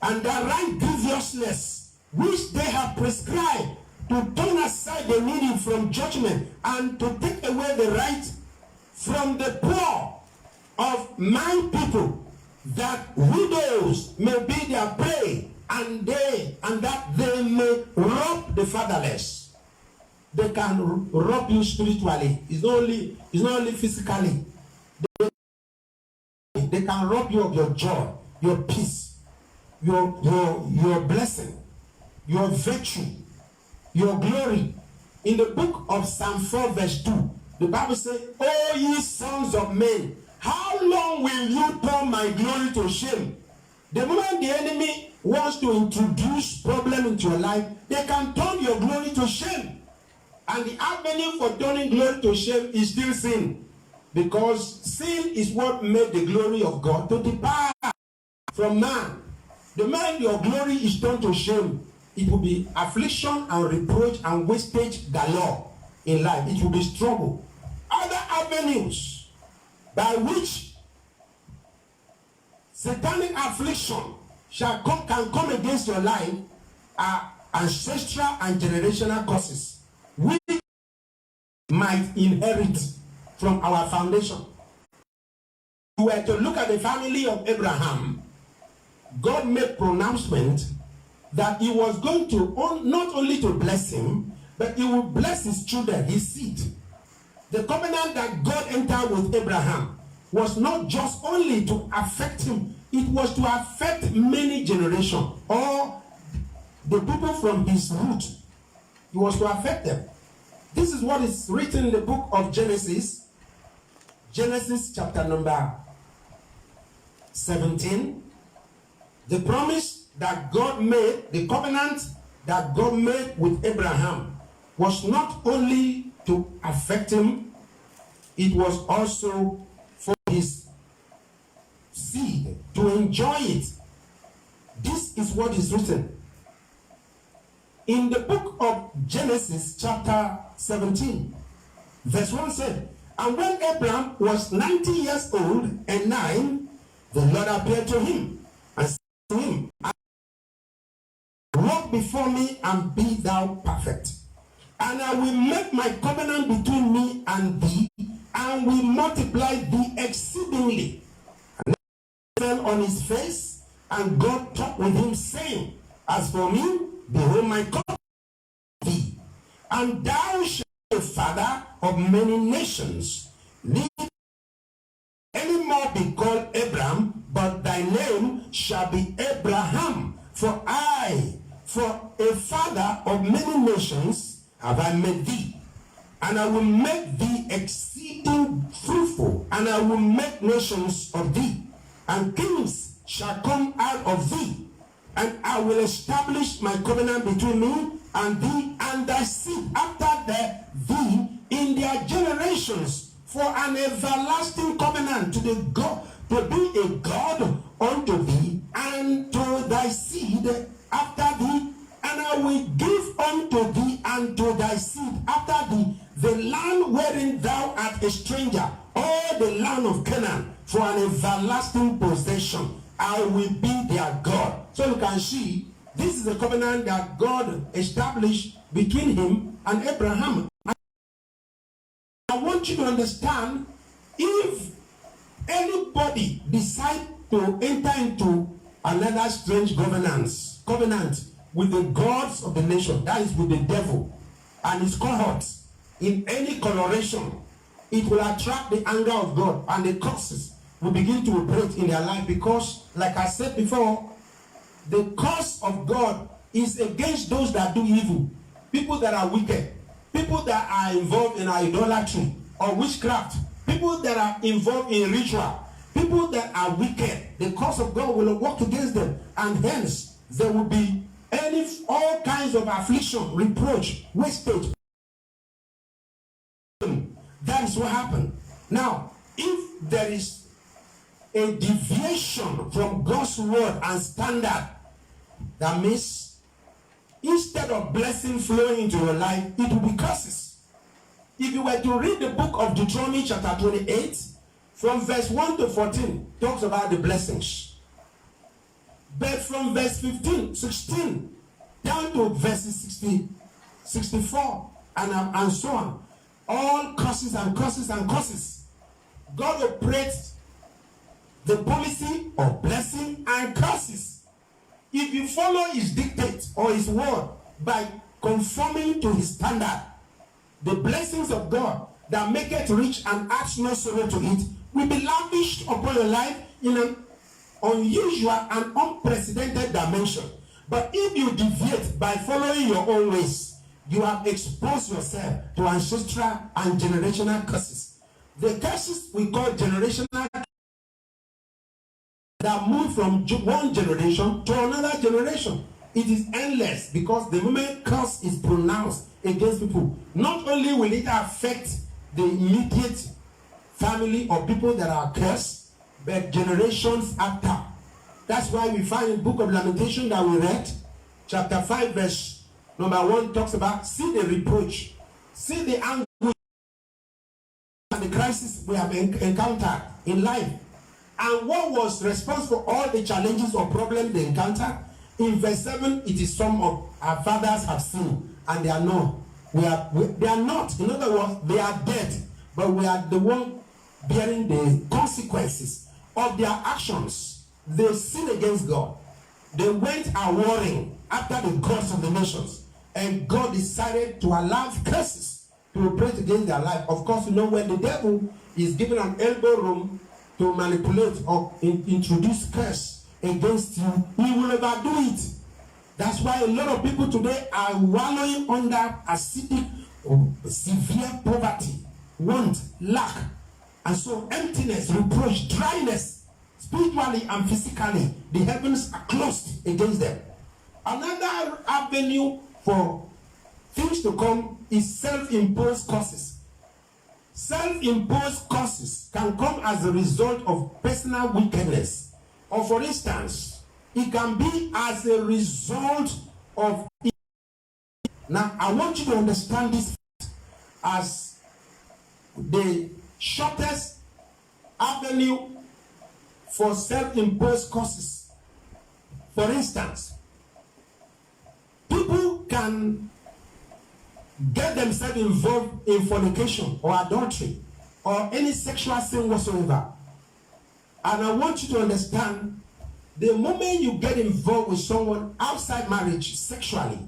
and that write grievousness, which they have prescribed, to turn aside the needy from judgment, and to take away the right from the poor of my people, that widows may be their prey, and that they may rob the fatherless. They can rob you spiritually. It's not only physically. They can rob you of your joy, your peace, your blessing, your virtue, your glory. In the book of Psalm 4 verse 2, the Bible says, O ye sons of men, how long will you turn my glory to shame? The moment the enemy wants to introduce problem into your life, they can turn your glory to shame. And the avenue for turning glory to shame is still sin. Because sin is what made the glory of God to depart from man. The moment your glory is turned to shame, it will be affliction and reproach and wastage galore in life. It will be struggle. Other avenues by which satanic affliction can come against your life are ancestral and generational causes which might inherit from our foundation. If we were to look at the family of Abraham, God made pronouncement that he was going to not only to bless him, but he will bless his children, his seed. The covenant that God entered with Abraham was not just only to affect him, it was to affect many generations, or the people from his root. It was to affect them. This is what is written in the book of Genesis. Genesis chapter number 17. The promise that God made, the covenant that God made with Abraham was not only to affect him, it was also for his seed to enjoy it. This is what is written in the book of Genesis chapter 17 verse 1 said, and when Abraham was 90 years old and 9, the Lord appeared to him and said to him, walk before me and be thou perfect, and I will make my covenant between me and thee, and will multiply thee exceedingly. And he fell on his face, and God talked with him, saying, as for me, behold, my covenant with thee, and thou shalt be a father of many nations. Need any more be called Abram, but thy name shall be Abraham. For a father of many nations have I made thee, and I will make thee exceeding fruitful, and I will make nations of thee, and kings shall come out of thee, and I will establish my covenant between me and thee and thy seed after thee in their generations, for an everlasting covenant to the God, to be a God unto thee and to thy seed after thee, and I will give unto thee and to thy seed after thee the land wherein thou art a stranger, all the land of Canaan, for an everlasting possession. I will be their God. So you can see, this is a covenant that God established between him and Abraham. I want you to understand, if anybody decides to enter into another strange covenant with the gods of the nation, that is with the devil and his cohorts, in any coloration, it will attract the anger of God, and the curses will begin to operate in their life, because, like I said before, the curse of God is against those that do evil, people that are wicked, people that are involved in idolatry or witchcraft, people that are involved in ritual, people that are wicked. The curse of God will work against them, and hence there will be all kinds of affliction, reproach, wastage. That is what happened. Now, if there is a deviation from God's word and standard, that means instead of blessing flowing into your life, it will be curses. If you were to read the book of Deuteronomy chapter 28, from verse 1 to 14, talks about the blessings. But from verse 15, 16, down to verses 64, and so on, all curses and curses and curses. God operates the policy of blessing and curses. If you follow his dictate or his word by conforming to his standard, the blessings of God that make it rich and adds no sorrow to it will be lavished upon your life in an unusual and unprecedented dimension. But if you deviate by following your own ways, you have exposed yourself to ancestral and generational curses. The curses we call generational, that move from one generation to another generation. It is endless, because the moment curse is pronounced against people, not only will it affect the immediate family or people that are cursed, but generations after. That's why we find in the book of Lamentation that we read, chapter 5, verse number 1 talks about, see the reproach, see the anguish and the crisis we have encountered in life. And what was responsible for all the challenges or problems they encountered? In verse 7, it is some of our fathers have sinned, and they are not. They are not. In other words, they are dead, but we are the one bearing the consequences of their actions. They sinned against God. They went a warring after the gods of the nations, and God decided to allow curses to operate against their life. Of course, you know, when the devil is given an elbow room to manipulate or introduce curse against you, he will overdo it. That's why a lot of people today are wallowing under acidic, severe poverty, want, lack, and so emptiness, reproach, dryness, spiritually and physically. The heavens are closed against them. Another avenue for things to come is self-imposed curses. Self-imposed curses can come as a result of personal wickedness. Or for instance, it can be as a result of... Now, I want you to understand this as the shortest avenue for self-imposed curses. For instance, people can get themselves involved in fornication or adultery or any sexual sin whatsoever. And I want you to understand, the moment you get involved with someone outside marriage sexually,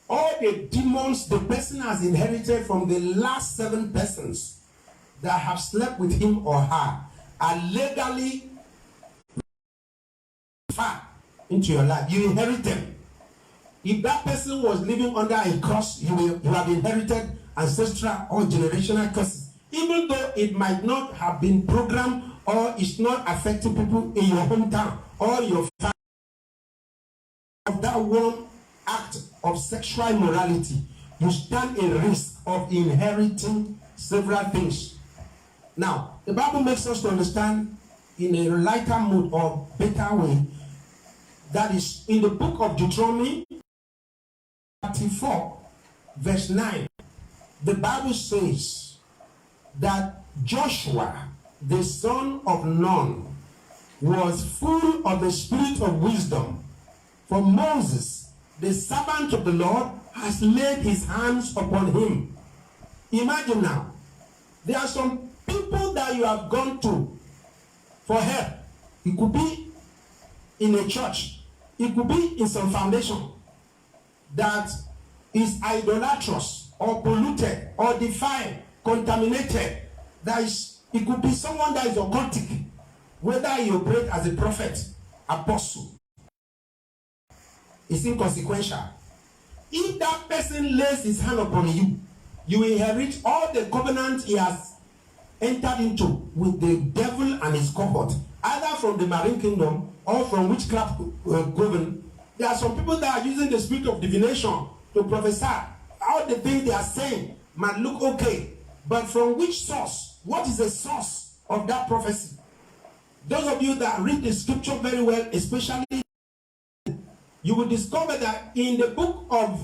all the demons the person has inherited from the last 7 persons that have slept with him or her are legally far into your life. You inherit them. If that person was living under a curse, you have inherited ancestral or generational curses. Even though it might not have been programmed or it's not affecting people in your hometown or your family, of that one act of sexual immorality, you stand a risk of inheriting several things. Now, the Bible makes us to understand in a lighter mood or better way, that is in the book of Deuteronomy 34, verse 9, the Bible says that Joshua, the son of Nun, was full of the spirit of wisdom. For Moses, the servant of the Lord, has laid his hands upon him. Imagine now, there are some people that you have gone to for help. It could be in a church. It could be in some foundation that is idolatrous or polluted or defiled, contaminated. It could be someone that is occultic, whether he operates as a prophet, apostle. It's inconsequential. If that person lays his hand upon you, you inherit all the covenant he has entered into with the devil and his cohort, either from the marine kingdom or from witchcraft coven. There are some people that are using the spirit of divination to prophesy. All the things they are saying might look okay, but from which source? What is the source of that prophecy? Those of you that read the scripture very well, especially, you will discover that in the book of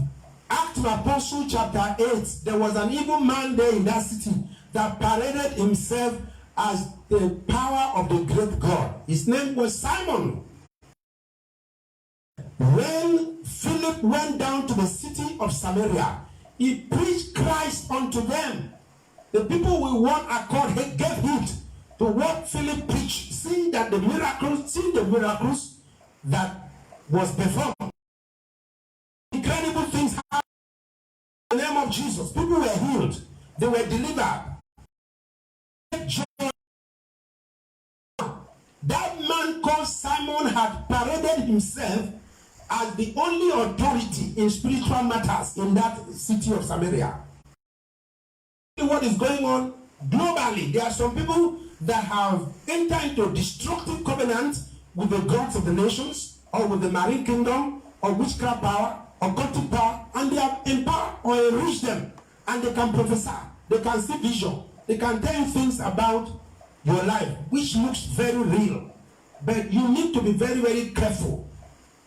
Acts of Apostles chapter 8, there was an evil man there in that city that paraded himself as the power of the great God. His name was Simon. When Philip went down to the city of Samaria, he preached Christ unto them. The people with one accord gave heed to what Philip preached, seeing the miracles that was performed. Incredible things happened in the name of Jesus. People were healed. They were delivered. That man called Simon had paraded himself as the only authority in spiritual matters in that city of Samaria. What is going on globally? There are some people that have entered into destructive covenant with the gods of the nations, or with the marine kingdom, or witchcraft power, or cultic power, and they have empowered or enriched them, and they can prophesy, they can see vision, they can tell you things about your life, which looks very real. But you need to be very, very careful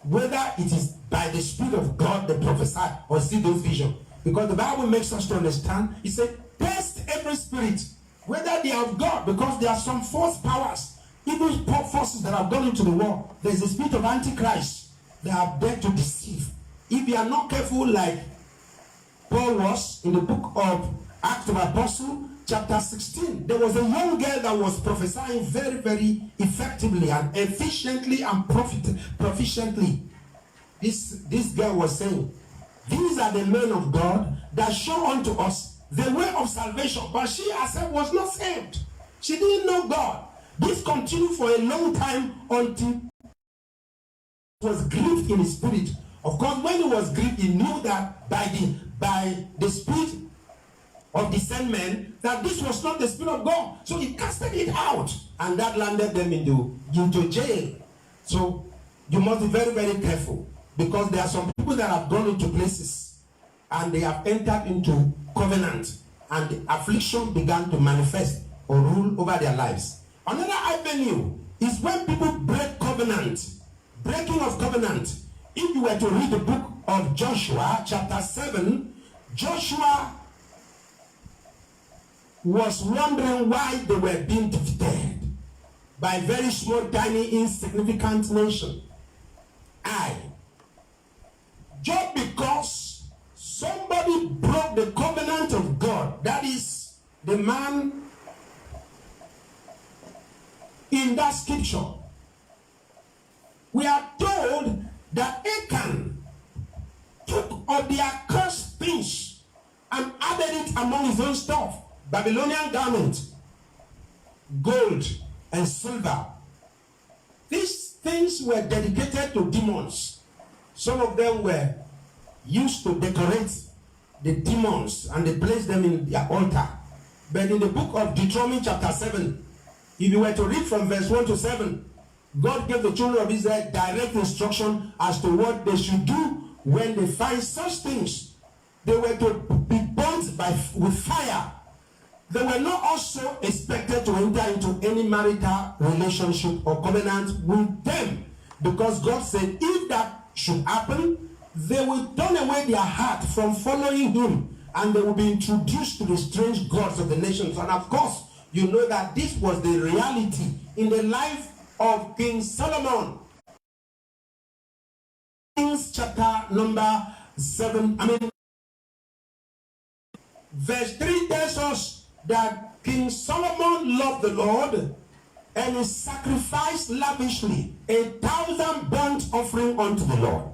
whether it is by the Spirit of God they prophesy or see those visions. Because the Bible makes us to understand, it said, test every spirit, whether they are of God, because there are some false powers, evil forces that have gone into the world. There is a spirit of Antichrist that are there to deceive. If you are not careful, like Paul was in the book of Acts of Apostles, chapter 16, there was a young girl that was prophesying very, very effectively and efficiently and proficiently. This girl was saying, these are the men of God that show unto us the way of salvation. But she herself was not saved. She didn't know God. This continued for a long time until he was grieved in his spirit. Of course, when he was grieved, he knew that by the spirit of discernment, that this was not the Spirit of God. So he casted it out, and that landed them into jail. So you must be very, very careful, because there are some people that have gone into places and they have entered into covenant, and the affliction began to manifest or rule over their lives. Another avenue is when people break covenant, breaking of covenant. If you were to read the book of Joshua, chapter 7, Joshua was wondering why they were being defeated by a very small, tiny, insignificant nation. Just because somebody broke the covenant of God, that is the man in that scripture. We are told that Achan took of the accursed things and added it among his own stuff. Babylonian garment, gold and silver. These things were dedicated to demons. Some of them were used to decorate the demons, and they placed them in their altar. But in the book of Deuteronomy chapter 7, if you were to read from verse 1 to 7, God gave the children of Israel direct instruction as to what they should do when they find such things. They were to be burnt with fire. They were not also expected to enter into any marital relationship or covenant with them, because God said if that should happen, they will turn away their heart from following him, and they will be introduced to the strange gods of the nations. And of course, you know that this was the reality in the life of King Solomon. Kings chapter number 7, verse 3 tells us that King Solomon loved the Lord, and he sacrificed lavishly 1,000 burnt offering unto the Lord.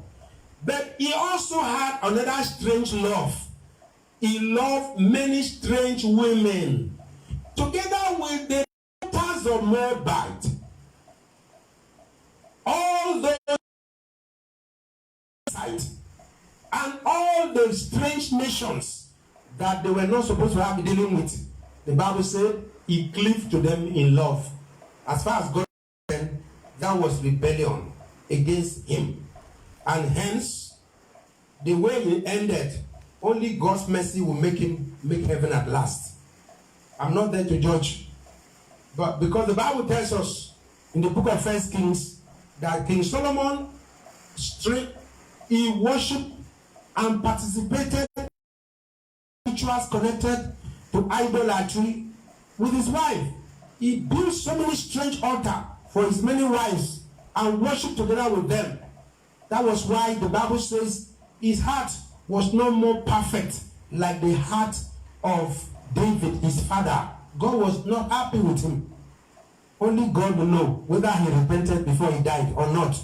But he also had another strange love. He loved many strange women, together with the daughters of Moabite. All those and all the strange nations that they were not supposed to have dealing with. The Bible said he cleaved to them in love. As far as God said, that was rebellion against him. And hence, the way it ended, only God's mercy will make heaven at last. I'm not there to judge. But because the Bible tells us in the book of 1 Kings that King Solomon, he worshipped and participated in rituals connected to idolatry with his wife. He built so many strange altars for his many wives and worshipped together with them. That was why the Bible says his heart was no more perfect like the heart of David, his father. God was not happy with him. Only God will know whether he repented before he died or not.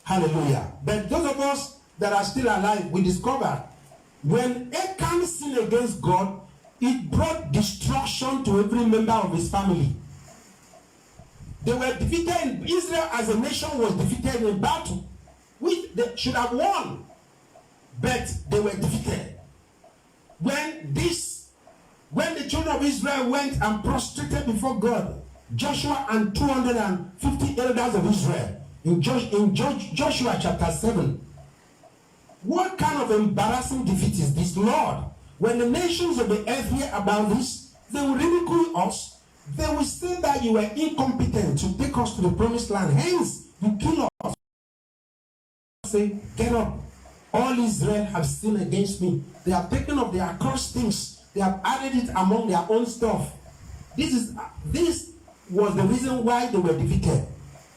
Hallelujah. But those of us that are still alive, we discovered when Achan sinned against God, it brought destruction to every member of his family. They were defeated. Israel as a nation was defeated in battle, which they should have won, but they were defeated. When the children of Israel went and prostrated before God, Joshua and 250 elders of Israel, in Joshua chapter 7, what kind of embarrassing defeat is this, Lord? When the nations of the earth hear about this, they will ridicule us. They will say that you were incompetent to take us to the promised land. Hence, you kill us. Say, get up. all Israel have sinned against me. They have taken of their accursed things. They have added it among their own stuff. This was the reason why they were defeated.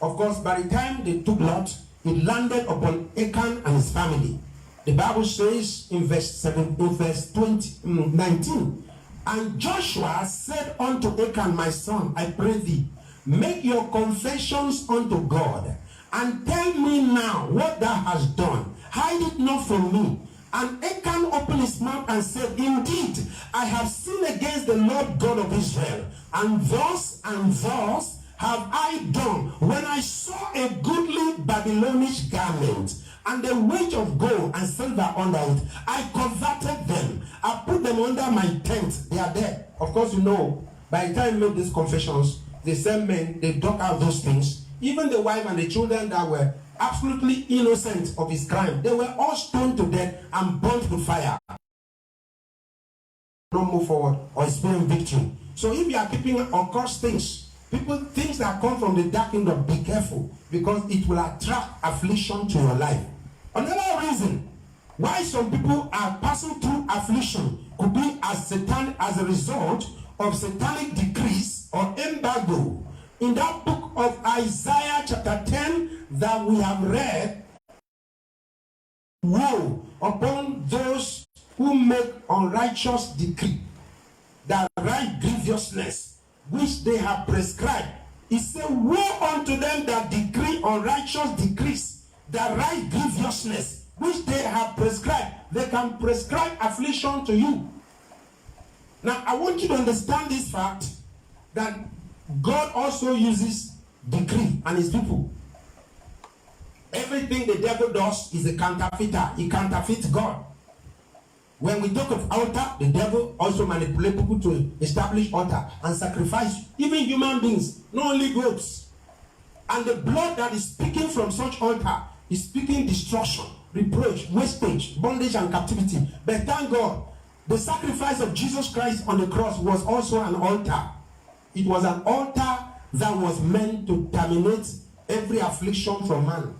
Of course, by the time they took Lot, it landed upon Achan and his family. The Bible says in verse 19, and Joshua said unto Achan, my son, I pray thee, make your confessions unto God, and tell me now what thou hast done. Hide it not from me. And Achan opened his mouth and said, indeed, I have sinned against the Lord God of Israel, and thus have I done when I saw a goodly Babylonish garment, and a weight of gold and silver under it. I coveted them. I put them under my tent. They are there. Of course, you know, by the time he made these confessions, the same men, they dug out those things. Even the wife and the children that were absolutely innocent of his crime, they were all stoned to death and burnt with fire. Don't move forward or experience victory. So if you are keeping accursed things, things that come from the dark kingdom, be careful, because it will attract affliction to your life. Another reason why some people are passing through affliction could be as a result of satanic decrees or embargo. In that book of Isaiah chapter 10 that we have read, woe upon those who make unrighteous decree, that right grievousness which they have prescribed. It says, woe unto them that decree unrighteous decrees, that right grievousness which they have prescribed. They can prescribe affliction to you. Now, I want you to understand this fact, that God also uses decree and his people. Everything the devil does is a counterfeiter. He counterfeits God. When we talk of altar, the devil also manipulates people to establish altar and sacrifice even human beings, not only goats. And the blood that is speaking from such altar is speaking destruction, reproach, wastage, bondage, and captivity. But thank God, the sacrifice of Jesus Christ on the cross was also an altar. It was an altar that was meant to terminate every affliction from man.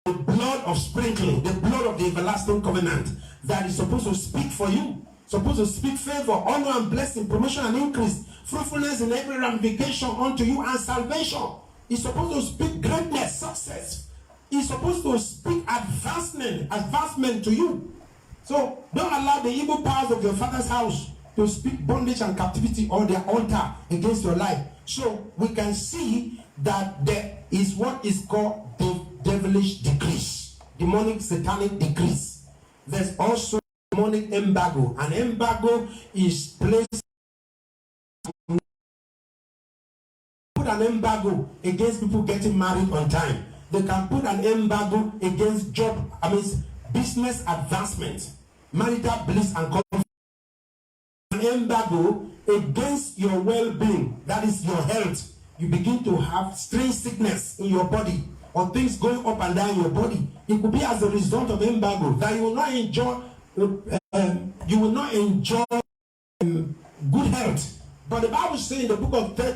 The blood of sprinkling, the blood of the everlasting covenant that is supposed to speak for you, supposed to speak favor, honor and blessing, promotion and increase, fruitfulness in every ramification unto you, and salvation. It's supposed to speak greatness, success. It's supposed to speak advancement to you. So don't allow the evil powers of your father's house to speak bondage and captivity on their altar against your life. So we can see that there is what is called the devilish decrees, demonic satanic decrees. There's also demonic embargo. An embargo is placed, put an embargo against people getting married on time. They can put an embargo against business advancement, marital bliss and comfort. An embargo against your well-being, that is your health. You begin to have strange sickness in your body, or things going up and down in your body. It could be as a result of embargo that you will not enjoy good health. But the Bible says in the book of 3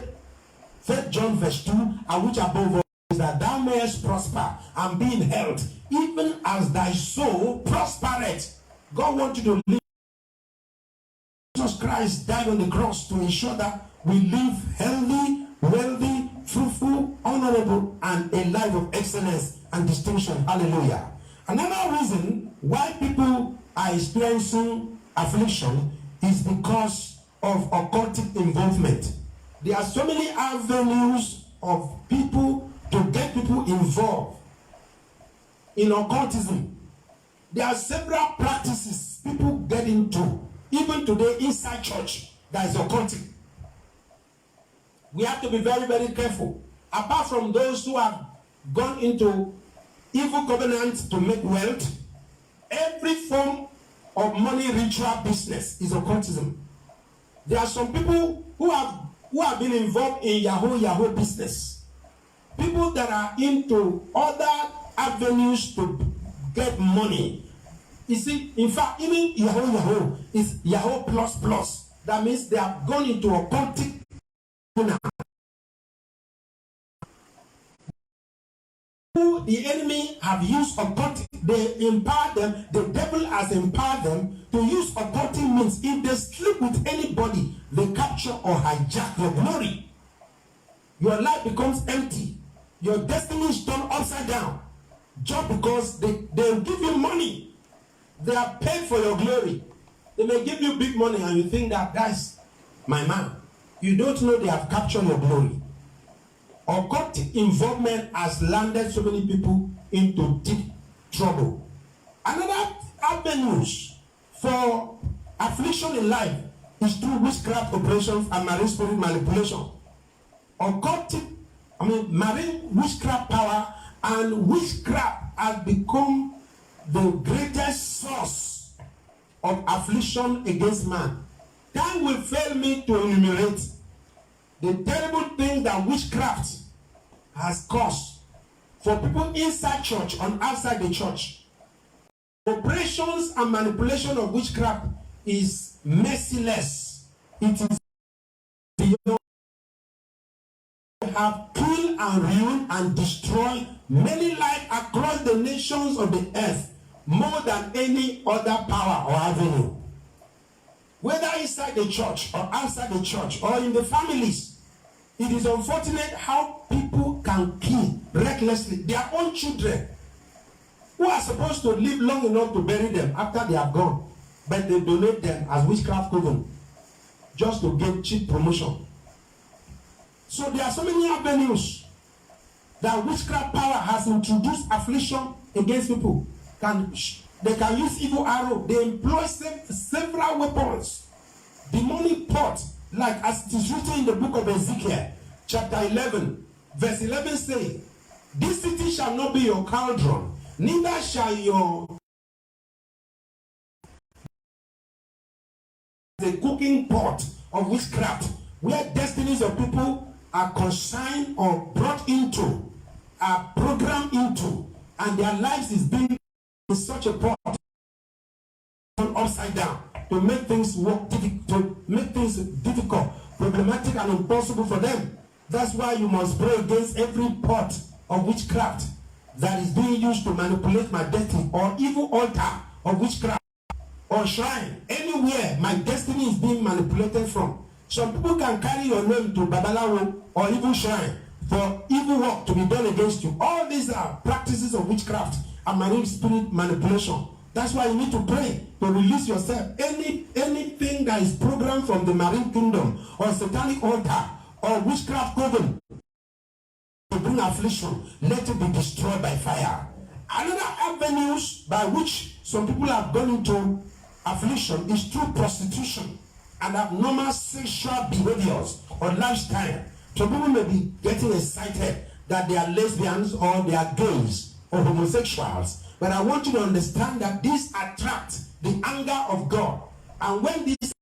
John verse 2, and which above all is that thou mayest prosper and be in health, even as thy soul prospereth. God wants you to live. Jesus Christ died on the cross to ensure that we live healthy, wealthy, fruitful, honorable, and a life of excellence and distinction. Hallelujah. Another reason why people are experiencing affliction is because of occultic involvement. There are so many avenues of people to get people involved in occultism. There are several practices people get into, even today inside church, that is occultic. We have to be very, very careful. Apart from those who have gone into evil covenants to make wealth, every form of money ritual business is occultism. There are some people who have been involved in Yahoo business. People that are into other avenues to get money. You see, in fact, even Yahoo is Yahoo plus. That means they have gone into occultic now. who the enemy have used authority, they empower them, the devil has empowered them to use authority means if they sleep with anybody, they capture or hijack your glory. Your life becomes empty. Your destiny is turned upside down. Just because they give you money. They are paid for your glory. They may give you big money and you think that, guys, my man, you don't know they have captured your glory. Occultic involvement has landed so many people into deep trouble. Another avenues for affliction in life is through witchcraft operations and marine spirit manipulation. Occultic, marine witchcraft power and witchcraft has become the greatest source of affliction against man. Time will fail me to enumerate the terrible things that witchcraft has caused for people inside church and outside the church. Operations and manipulation of witchcraft is merciless. It is beyond. Have killed and ruined and destroyed many lives across the nations of the earth more than any other power or avenue. Whether inside the church or outside the church or in the families, it is unfortunate how people can kill recklessly their own children who are supposed to live long enough to bury them after they have gone, but they donate them as witchcraft coven just to get cheap promotion. So there are so many avenues that witchcraft power has introduced affliction against people. They can use evil arrow. They employ several weapons. Demonic pot, like as it is written in the book of Ezekiel, chapter 11, verse 11 says, "This city shall not be your cauldron, neither shall your the cooking pot of witchcraft, where destinies of people are consigned or brought into, are programmed into, and their lives is being in such a pot upside down to make things work, to make things difficult, problematic, and impossible for them. That's why you must pray against every pot of witchcraft that is being used to manipulate my destiny, or evil altar of witchcraft or shrine. Anywhere my destiny is being manipulated from. Some people can carry your name to Babalawo or evil shrine for evil work to be done against you. All these are practices of witchcraft and marine spirit manipulation. That's why you need to pray to release yourself. Anything that is programmed from the marine kingdom or satanic altar or witchcraft coven to bring affliction, let it be destroyed by fire. Another avenues by which some people have gone into affliction is through prostitution and abnormal sexual behaviors or lifestyle. Some people may be getting excited that they are lesbians or they are gays or homosexuals. But I want you to understand that this attracts the anger of God. And when this,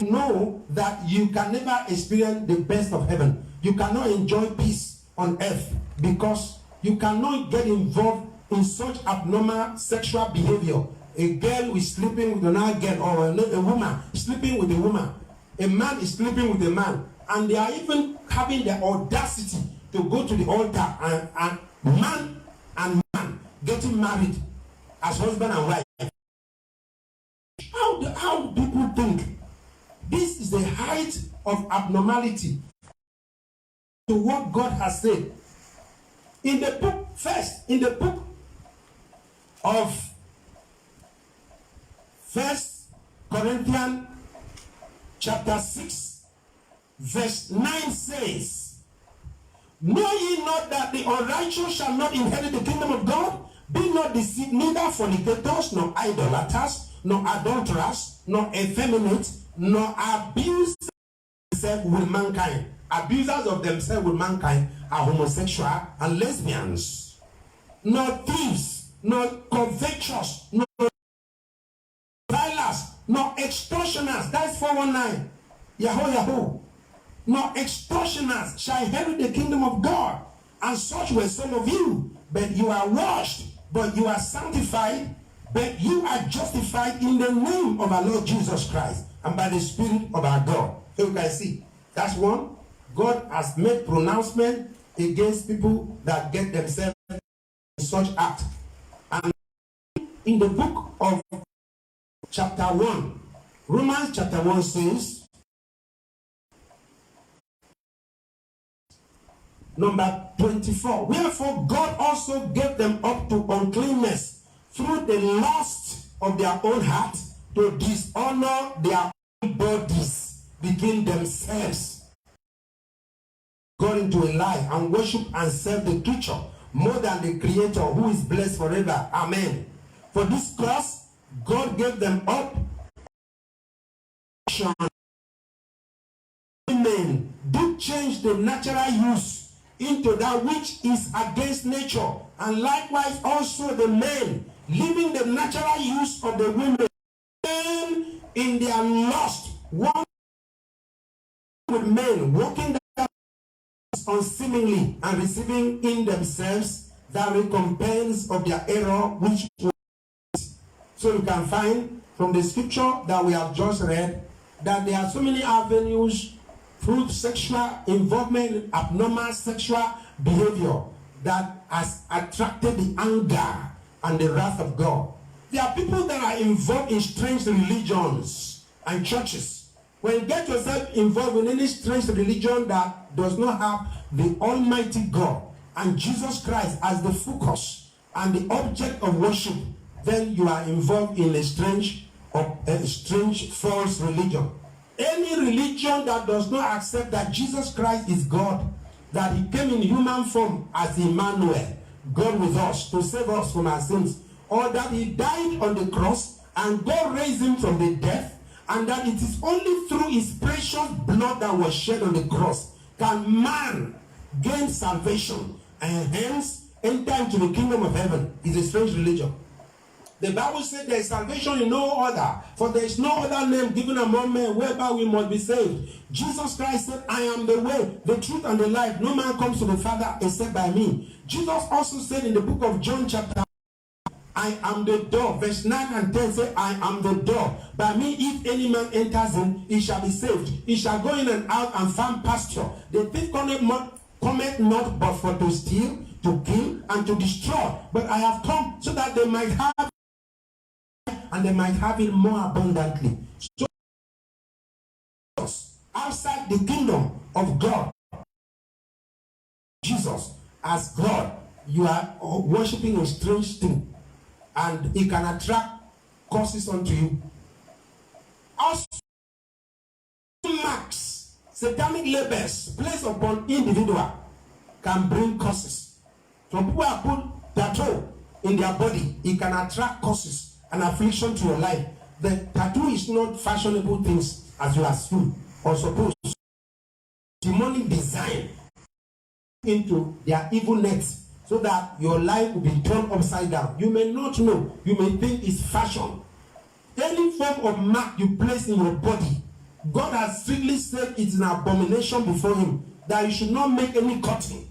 you know that you can never experience the best of heaven. You cannot enjoy peace on earth because you cannot get involved in such abnormal sexual behavior. A girl is sleeping with another girl, or a woman sleeping with a woman. A man is sleeping with a man. And they are even having the audacity to go to the altar and man and man getting married as husband and wife. How do people think? This is the height of abnormality to what God has said. In the book of 1 Corinthians chapter 6, verse 9 says, "Know ye not that the unrighteous shall not inherit the kingdom of God? Be not deceived, neither fornicators, nor idolaters, nor adulterers, nor effeminate, nor abusers themselves with mankind." Abusers of themselves with mankind are homosexual and lesbians. Nor thieves, nor covetous, nor violence, nor extortioners. That's 419. Yahoo. Nor extortioners shall inherit the kingdom of God. And such were some of you. But you are washed, but you are sanctified, but you are justified in the name of our Lord Jesus Christ and by the Spirit of our God. So you can see, that's one. God has made pronouncement against people that get themselves in such act. And in the book of chapter 1, Romans chapter 1 says, number 24, wherefore God also gave them up to uncleanness through the lust of their own heart, to dishonor their own bodies between themselves, God into a lie, and worship and serve the creature more than the Creator, who is blessed forever. Amen. For this cause God gave them up. Women do change the natural use into that which is against nature, and likewise also the men, leaving the natural use of the women in their lust, one with men, walking unseemingly, and receiving in themselves the recompense of their error, which was. So you can find from the scripture that we have just read that there are so many avenues through sexual involvement, abnormal sexual behavior that has attracted the anger and the wrath of God. There are people that are involved in strange religions and churches. When you get yourself involved in any strange religion that does not have the Almighty God and Jesus Christ as the focus and the object of worship, then you are involved in a strange false religion. Any religion that does not accept that Jesus Christ is God, that he came in human form as Emmanuel, God with us, to save us from our sins, or that he died on the cross and God raised him from the dead, and that it is only through his precious blood that was shed on the cross can man gain salvation and hence enter into the kingdom of heaven, is a strange religion. The Bible said there is salvation in no other, for there is no other name given among men whereby we must be saved. Jesus Christ said, I am the way, the truth, and the life. No man comes to the Father except by me. Jesus also said in the book of John chapter, I am the door. Verse 9 and 10 say, I am the door. By me, if any man enters in, he shall be saved. He shall go in and out and find pasture. The thief cometh not but for to steal, to kill, and to destroy. But I have come so that they might have, and they might have it more abundantly. So, outside the kingdom of God, Jesus as God, you are worshiping a strange thing, and it can attract curses unto you. Also, marks, satanic labels placed upon individual can bring curses. Some people have put tattoo in their body, it can attract curses and affliction to your life. The tattoo is not fashionable things as you assume or suppose. Demonic design into their evil nets so that your life will be turned upside down. You may not know, you may think it's fashion. Any form of mark you place in your body, God has strictly said it's an abomination before him, that you should not make any cutting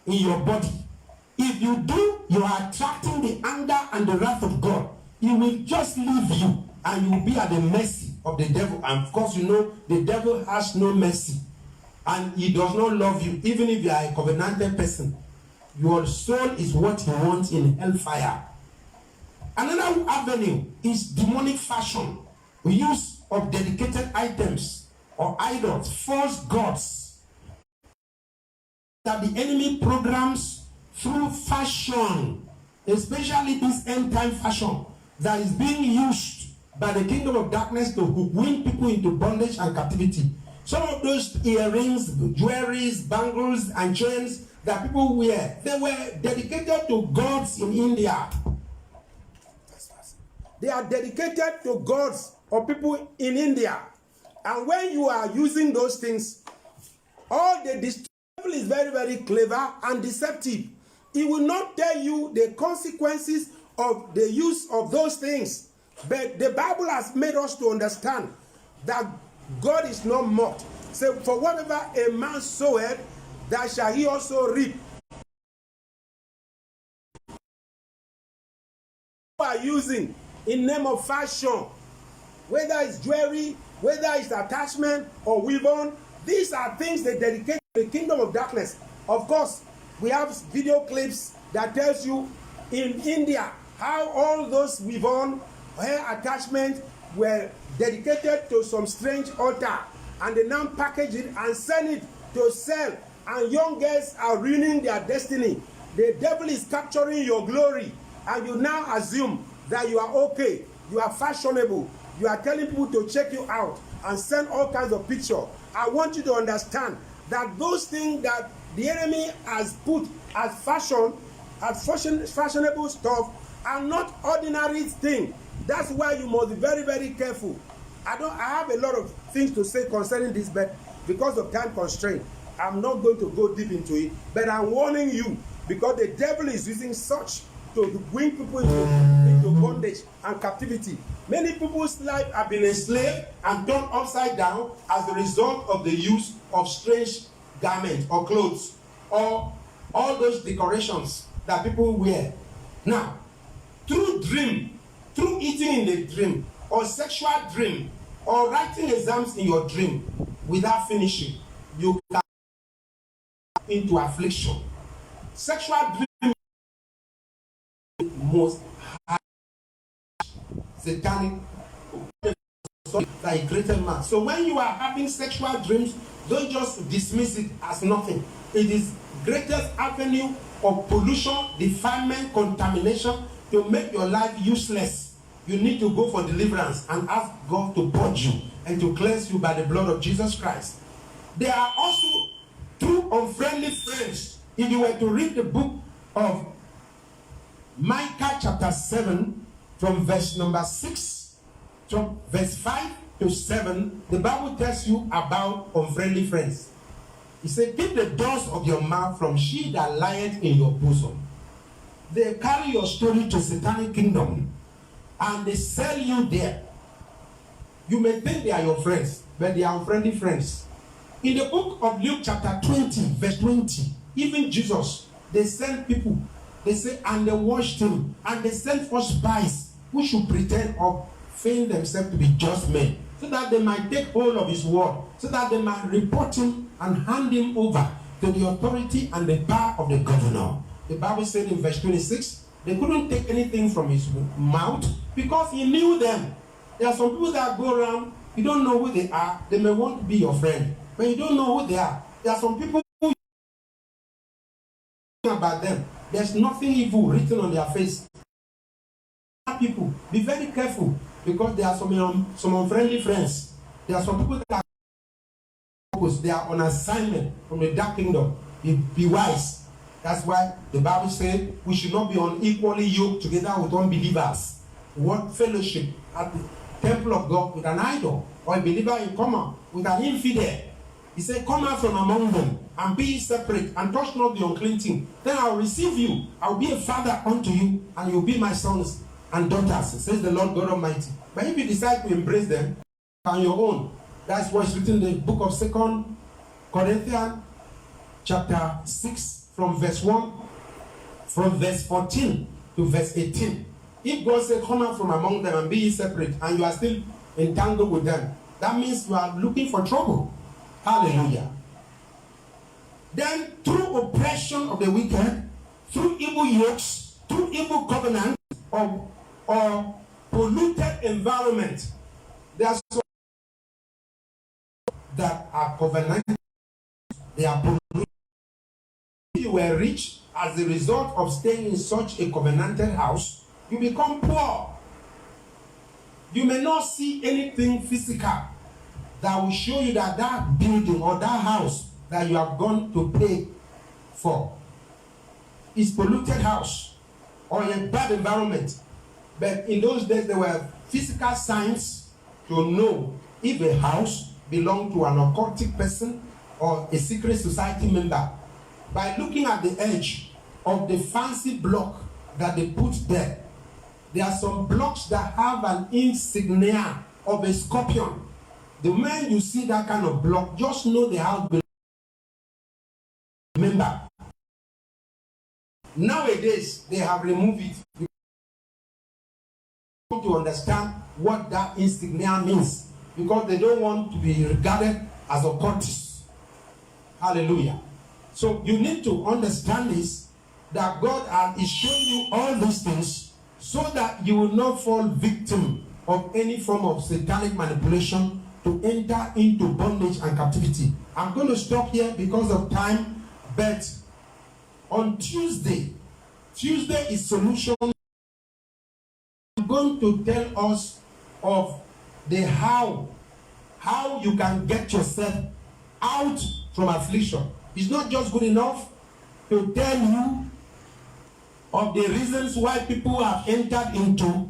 in your body. If you do, you are attracting the anger and the wrath of God. He will just leave you and you will be at the mercy of the devil. And of course, you know, the devil has no mercy. And he does not love you, even if you are a covenanted person. Your soul is what he wants in hellfire. Another avenue is demonic fashion. Use of dedicated items or idols, false gods, that the enemy programs through fashion, especially this end time fashion that is being used by the kingdom of darkness to win people into bondage and captivity. Some of those earrings, jewelries, bangles, and chains that people wear, they were dedicated to gods in India. They are dedicated to gods or people in India. And when you are using those things, all the devil is very, very clever and deceptive. He will not tell you the consequences of the use of those things. But the Bible has made us to understand that God is not mocked. So for whatever a man soweth, that shall he also reap. Are using in name of fashion, whether it's jewelry, whether it's attachment or weave-on, these are things they dedicate to the kingdom of darkness. Of course, we have video clips that tells you in India how all those weave-on hair attachments were dedicated to some strange altar, and they now package it and send it to sell, and young girls are ruining their destiny. The devil is capturing your glory, and you now assume that you are okay, you are fashionable, you are telling people to check you out and send all kinds of pictures. I want you to understand that those things that the enemy has put as fashionable stuff are not ordinary things. That's why you must be very, very careful. I have a lot of things to say concerning this, but because of time constraint, I'm not going to go deep into it. But I'm warning you, because the devil is using such to bring people into bondage and captivity. Many people's lives have been enslaved and turned upside down as a result of the use of strange garments or clothes or all those decorations that people wear. Now, through dream, through eating in the dream, or sexual dream, or writing exams in your dream without finishing, you can into affliction. Sexual dream is the most satanic that he created man. So when you are having sexual dreams, don't just dismiss it as nothing. It is greatest avenue of pollution, defilement, contamination to make your life useless. You need to go for deliverance and ask God to purge you and to cleanse you by the blood of Jesus Christ. There are also two unfriendly friends. If you were to read the book of Micah chapter 7 from verse number 6, from verse 5 to 7, the Bible tells you about unfriendly friends. It said, keep the doors of your mouth from she that lieth in your bosom. They carry your story to satanic kingdom and they sell you there. You may think they are your friends, but they are unfriendly friends. In the book of Luke chapter 20, verse 20, even Jesus, they sent people, they say, and they watched him, and they sent for spies who should pretend or feign themselves to be just men, so that they might take hold of his word, so that they might report him and hand him over to the authority and the power of the governor. The Bible said in verse 26, they couldn't take anything from his mouth because he knew them. There are some people that go around, you don't know who they are, they may want to be your friend, but you don't know who they are. There are some people who about them. There's nothing evil written on their face. People, be very careful, because there are some unfriendly friends. There are some people that they are on assignment from the dark kingdom. Be wise. That's why the Bible says we should not be unequally yoked together with unbelievers. What fellowship at the temple of God with an idol, or a believer in common with an infidel? He said, come out from among them and be separate and touch not the unclean thing. Then I will receive you. I will be a father unto you, and you will be my sons and daughters, says the Lord God Almighty. But if you decide to embrace them on your own, that's what's written in the book of 2 Corinthians chapter 6 from verse 1, from verse 14 to verse 18. If God said, come out from among them and be separate, and you are still entangled with them, that means you are looking for trouble. Hallelujah. Then through oppression of the wicked, through evil yokes, through evil covenants, or polluted environment, there are some that are covenanted, they are polluted. If you were rich as a result of staying in such a covenanted house, you become poor. You may not see anything physical that will show you that that building or that house that you have gone to pay for is polluted house or a bad environment. But in those days, there were physical signs to know if a house belonged to an occultic person or a secret society member. By looking at the edge of the fancy block that they put there, there are some blocks that have an insignia of a scorpion. The moment you see that kind of block, just know the house belongs to a member. Nowadays, they have removed it. To understand what that insignia means, because they don't want to be regarded as occultists. Hallelujah. So you need to understand this, that God is showing you all these things so that you will not fall victim of any form of satanic manipulation to enter into bondage and captivity. I'm going to stop here because of time, but on Tuesday is solution. I'm going to tell us of the how you can get yourself out from affliction. It's not just good enough to tell you of the reasons why people have entered into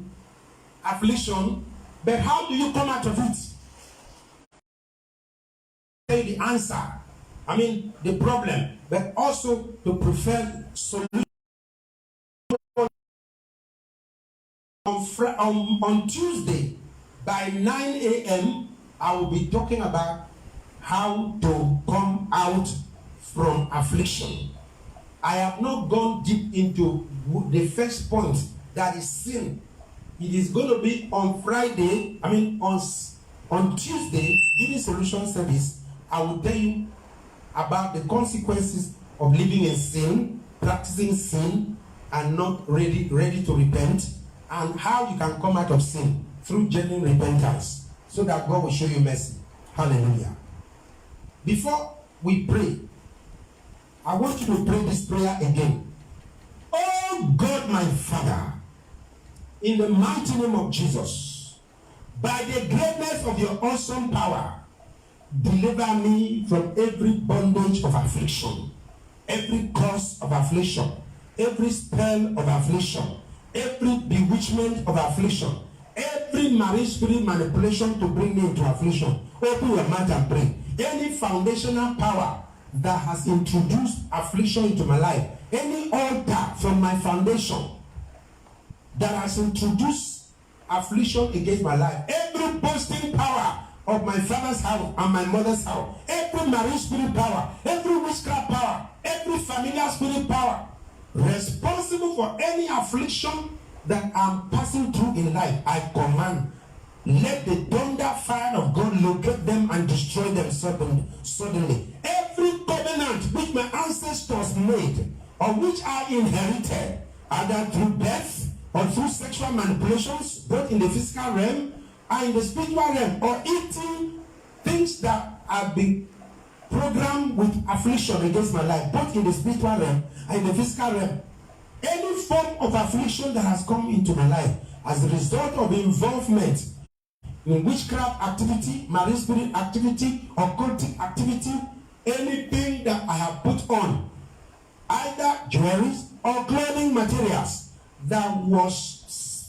affliction, but how do you come out of it? Say the answer, the problem, but also to prefer solution. On Tuesday by 9 a.m. I will be talking about how to come out from affliction. I have not gone deep into the first point, that is sin. It is going to be on Friday, on Tuesday, during solution service. I will tell you about the consequences of living in sin, practicing sin, and not ready to repent, and how you can come out of sin through genuine repentance, so that God will show you mercy. Hallelujah. Before we pray, I want you to pray this prayer again. Oh God, my Father, in the mighty name of Jesus, by the greatness of your awesome power, deliver me from every bondage of affliction, every cause of affliction, every spell of affliction, every bewitchment of affliction, every marine spirit manipulation to bring me into affliction. Open your mouth and pray. Any foundational power that has introduced affliction into my life, any altar from my foundation that has introduced affliction against my life, every boasting power of my father's house and my mother's house, every marine spirit power, every witchcraft power, every familiar spirit power responsible for any affliction that I'm passing through in life, I command, let the thunder fire of God locate them and destroy them suddenly. Every covenant which my ancestors made, or which I inherited, either through death or through sexual manipulations, both in the physical realm and in the spiritual realm, or eating things that have been programmed with affliction against my life, both in the spiritual realm and in the physical realm. Any form of affliction that has come into my life as a result of involvement in witchcraft activity, marine spirit activity, occultic activity, anything that I have put on, either jewelries or clothing materials, that was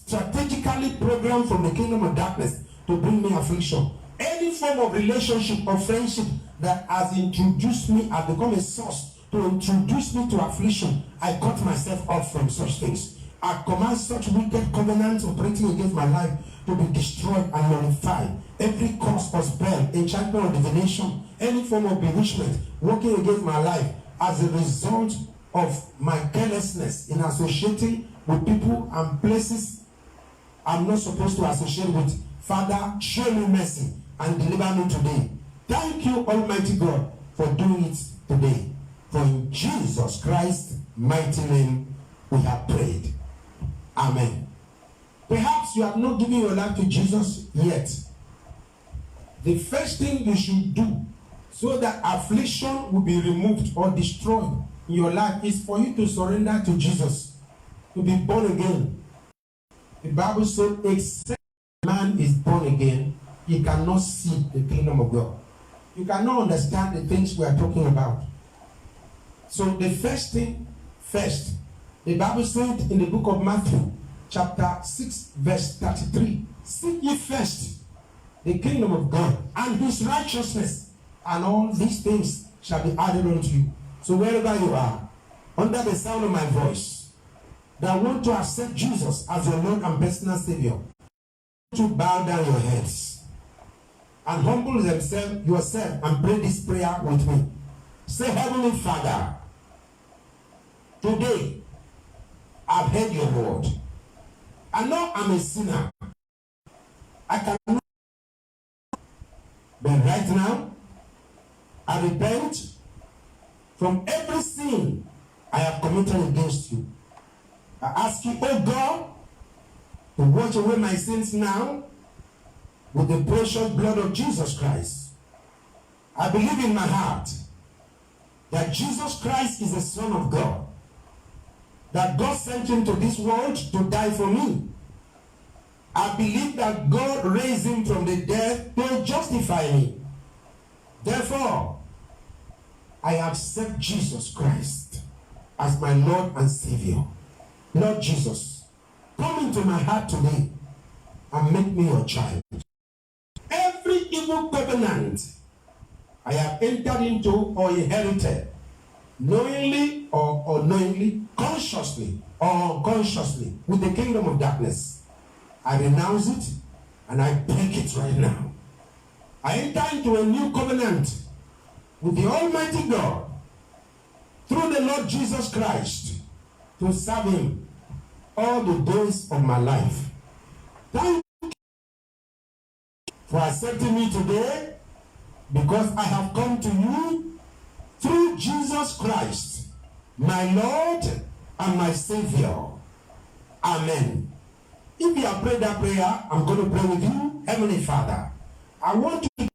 strategically programmed from the kingdom of darkness to bring me affliction. Any form of relationship or friendship that has introduced me, has become a source to introduce me to affliction, I cut myself off from such things. I command such wicked covenants operating against my life to be destroyed and nullified. Every curse or spell, enchantment or divination, any form of bewitchment working against my life as a result of my carelessness in associating with people and places I'm not supposed to associate with. Father, show me mercy and deliver me today. Thank you, Almighty God, for doing it today. For in Jesus Christ's mighty name we have prayed. Amen. Perhaps you have not given your life to Jesus yet. The first thing you should do so that affliction will be removed or destroyed in your life is for you to surrender to Jesus, to be born again. The Bible says, except man is born again, he cannot see the kingdom of God. You cannot understand the things we are talking about. So the first thing first, the Bible said in the book of Matthew, chapter 6, verse 33, seek ye first the kingdom of God and his righteousness, and all these things shall be added unto you. So wherever you are, under the sound of my voice, that want to accept Jesus as your Lord and personal Savior, to bow down your heads and humble yourself and pray this prayer with me. Say, Heavenly Father, today I've heard your word. I know I'm a sinner. I cannot. But right now, I repent from every sin I have committed against you. I ask you, oh God, to wash away my sins now with the precious blood of Jesus Christ. I believe in my heart that Jesus Christ is the Son of God, that God sent him to this world to die for me. I believe that God raised him from the dead to justify me. Therefore, I accept Jesus Christ as my Lord and Savior. Lord Jesus, come into my heart today and make me your child. Every evil covenant I have entered into or inherited, knowingly or unknowingly, consciously or unconsciously, with the kingdom of darkness, I renounce it and I break it right now. I enter into a new covenant with the Almighty God through the Lord Jesus Christ to serve him all the days of my life. Thank you for accepting me today, because I have come to you through Jesus Christ, my Lord and my Savior. Amen. If you have prayed that prayer, I'm going to pray with you. Heavenly Father, I want to pray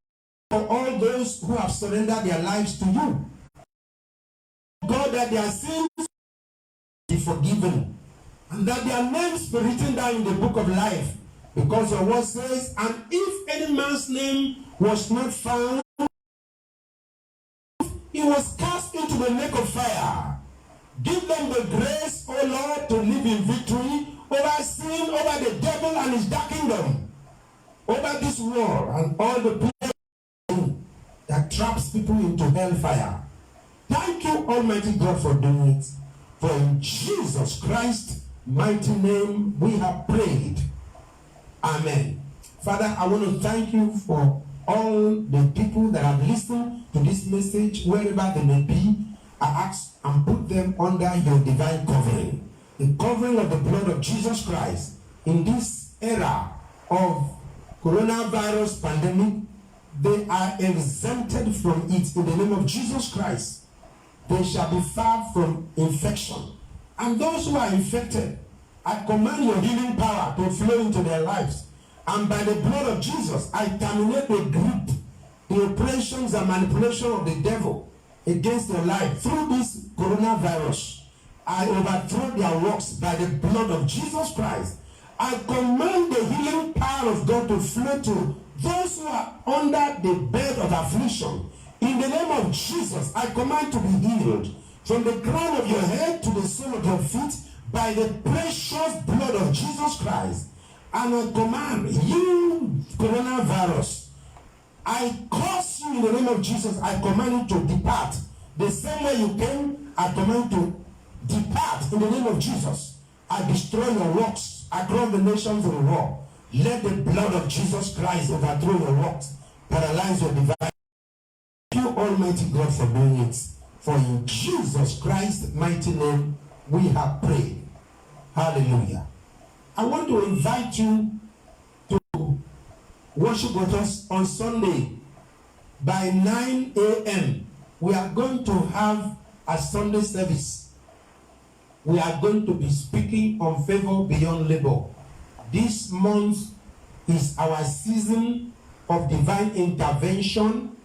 for all those who have surrendered their lives to you. God, that their sins be forgiven, and that their names be written down in the book of life, because your word says, and if any man's name was not found, he was cast into the lake of fire. Give them the grace, O Lord, to live in victory over sin, over the devil and his dark kingdom, over this world and all the people that traps people into hellfire. Thank you, Almighty God, for doing it. For in Jesus Christ's mighty name we have prayed. Amen. Father, I want to thank you for all the people that have listened to this message, wherever they may be. I ask and put them under your divine covering, the covering of the blood of Jesus Christ. In this era of coronavirus pandemic, they are exempted from it in the name of Jesus Christ. They shall be far from infection. And those who are infected, I command your healing power to flow into their lives. And by the blood of Jesus, I terminate the grip, the operations and manipulation of the devil against their life through this coronavirus. I overthrow their works by the blood of Jesus Christ. I command the healing power of God to flow to those who are under the bed of affliction. In the name of Jesus, I command to be healed from the crown of your head to the sole of your feet by the precious blood of Jesus Christ. And I command you, coronavirus, I curse you in the name of Jesus. I command you to depart. The same way you came, I command you to depart in the name of Jesus. I destroy your works across the nations of the world. Let the blood of Jesus Christ overthrow your works, paralyze your divine. Thank you, Almighty God, for doing it. For in Jesus Christ's mighty name we have prayed. Hallelujah. I want to invite you to worship with us on Sunday by 9 a.m. We are going to have a Sunday service. We are going to be speaking on favor beyond labor. This month is our season of divine intervention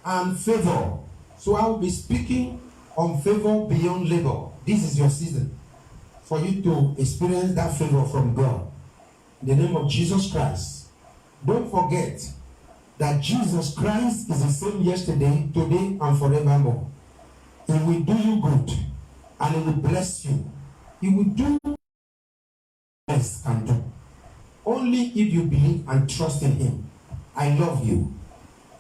and favor. So I will be speaking on favor beyond labor. This is your season for you to experience that favor from God. In the name of Jesus Christ. Don't forget that Jesus Christ is the same yesterday, today, and forevermore. He will do you good and he will bless you. He will do what else can do. Only if you believe and trust in him. I love you.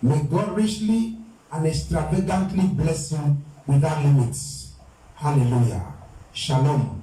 May God richly and extravagantly bless you without limits. Hallelujah. Shalom.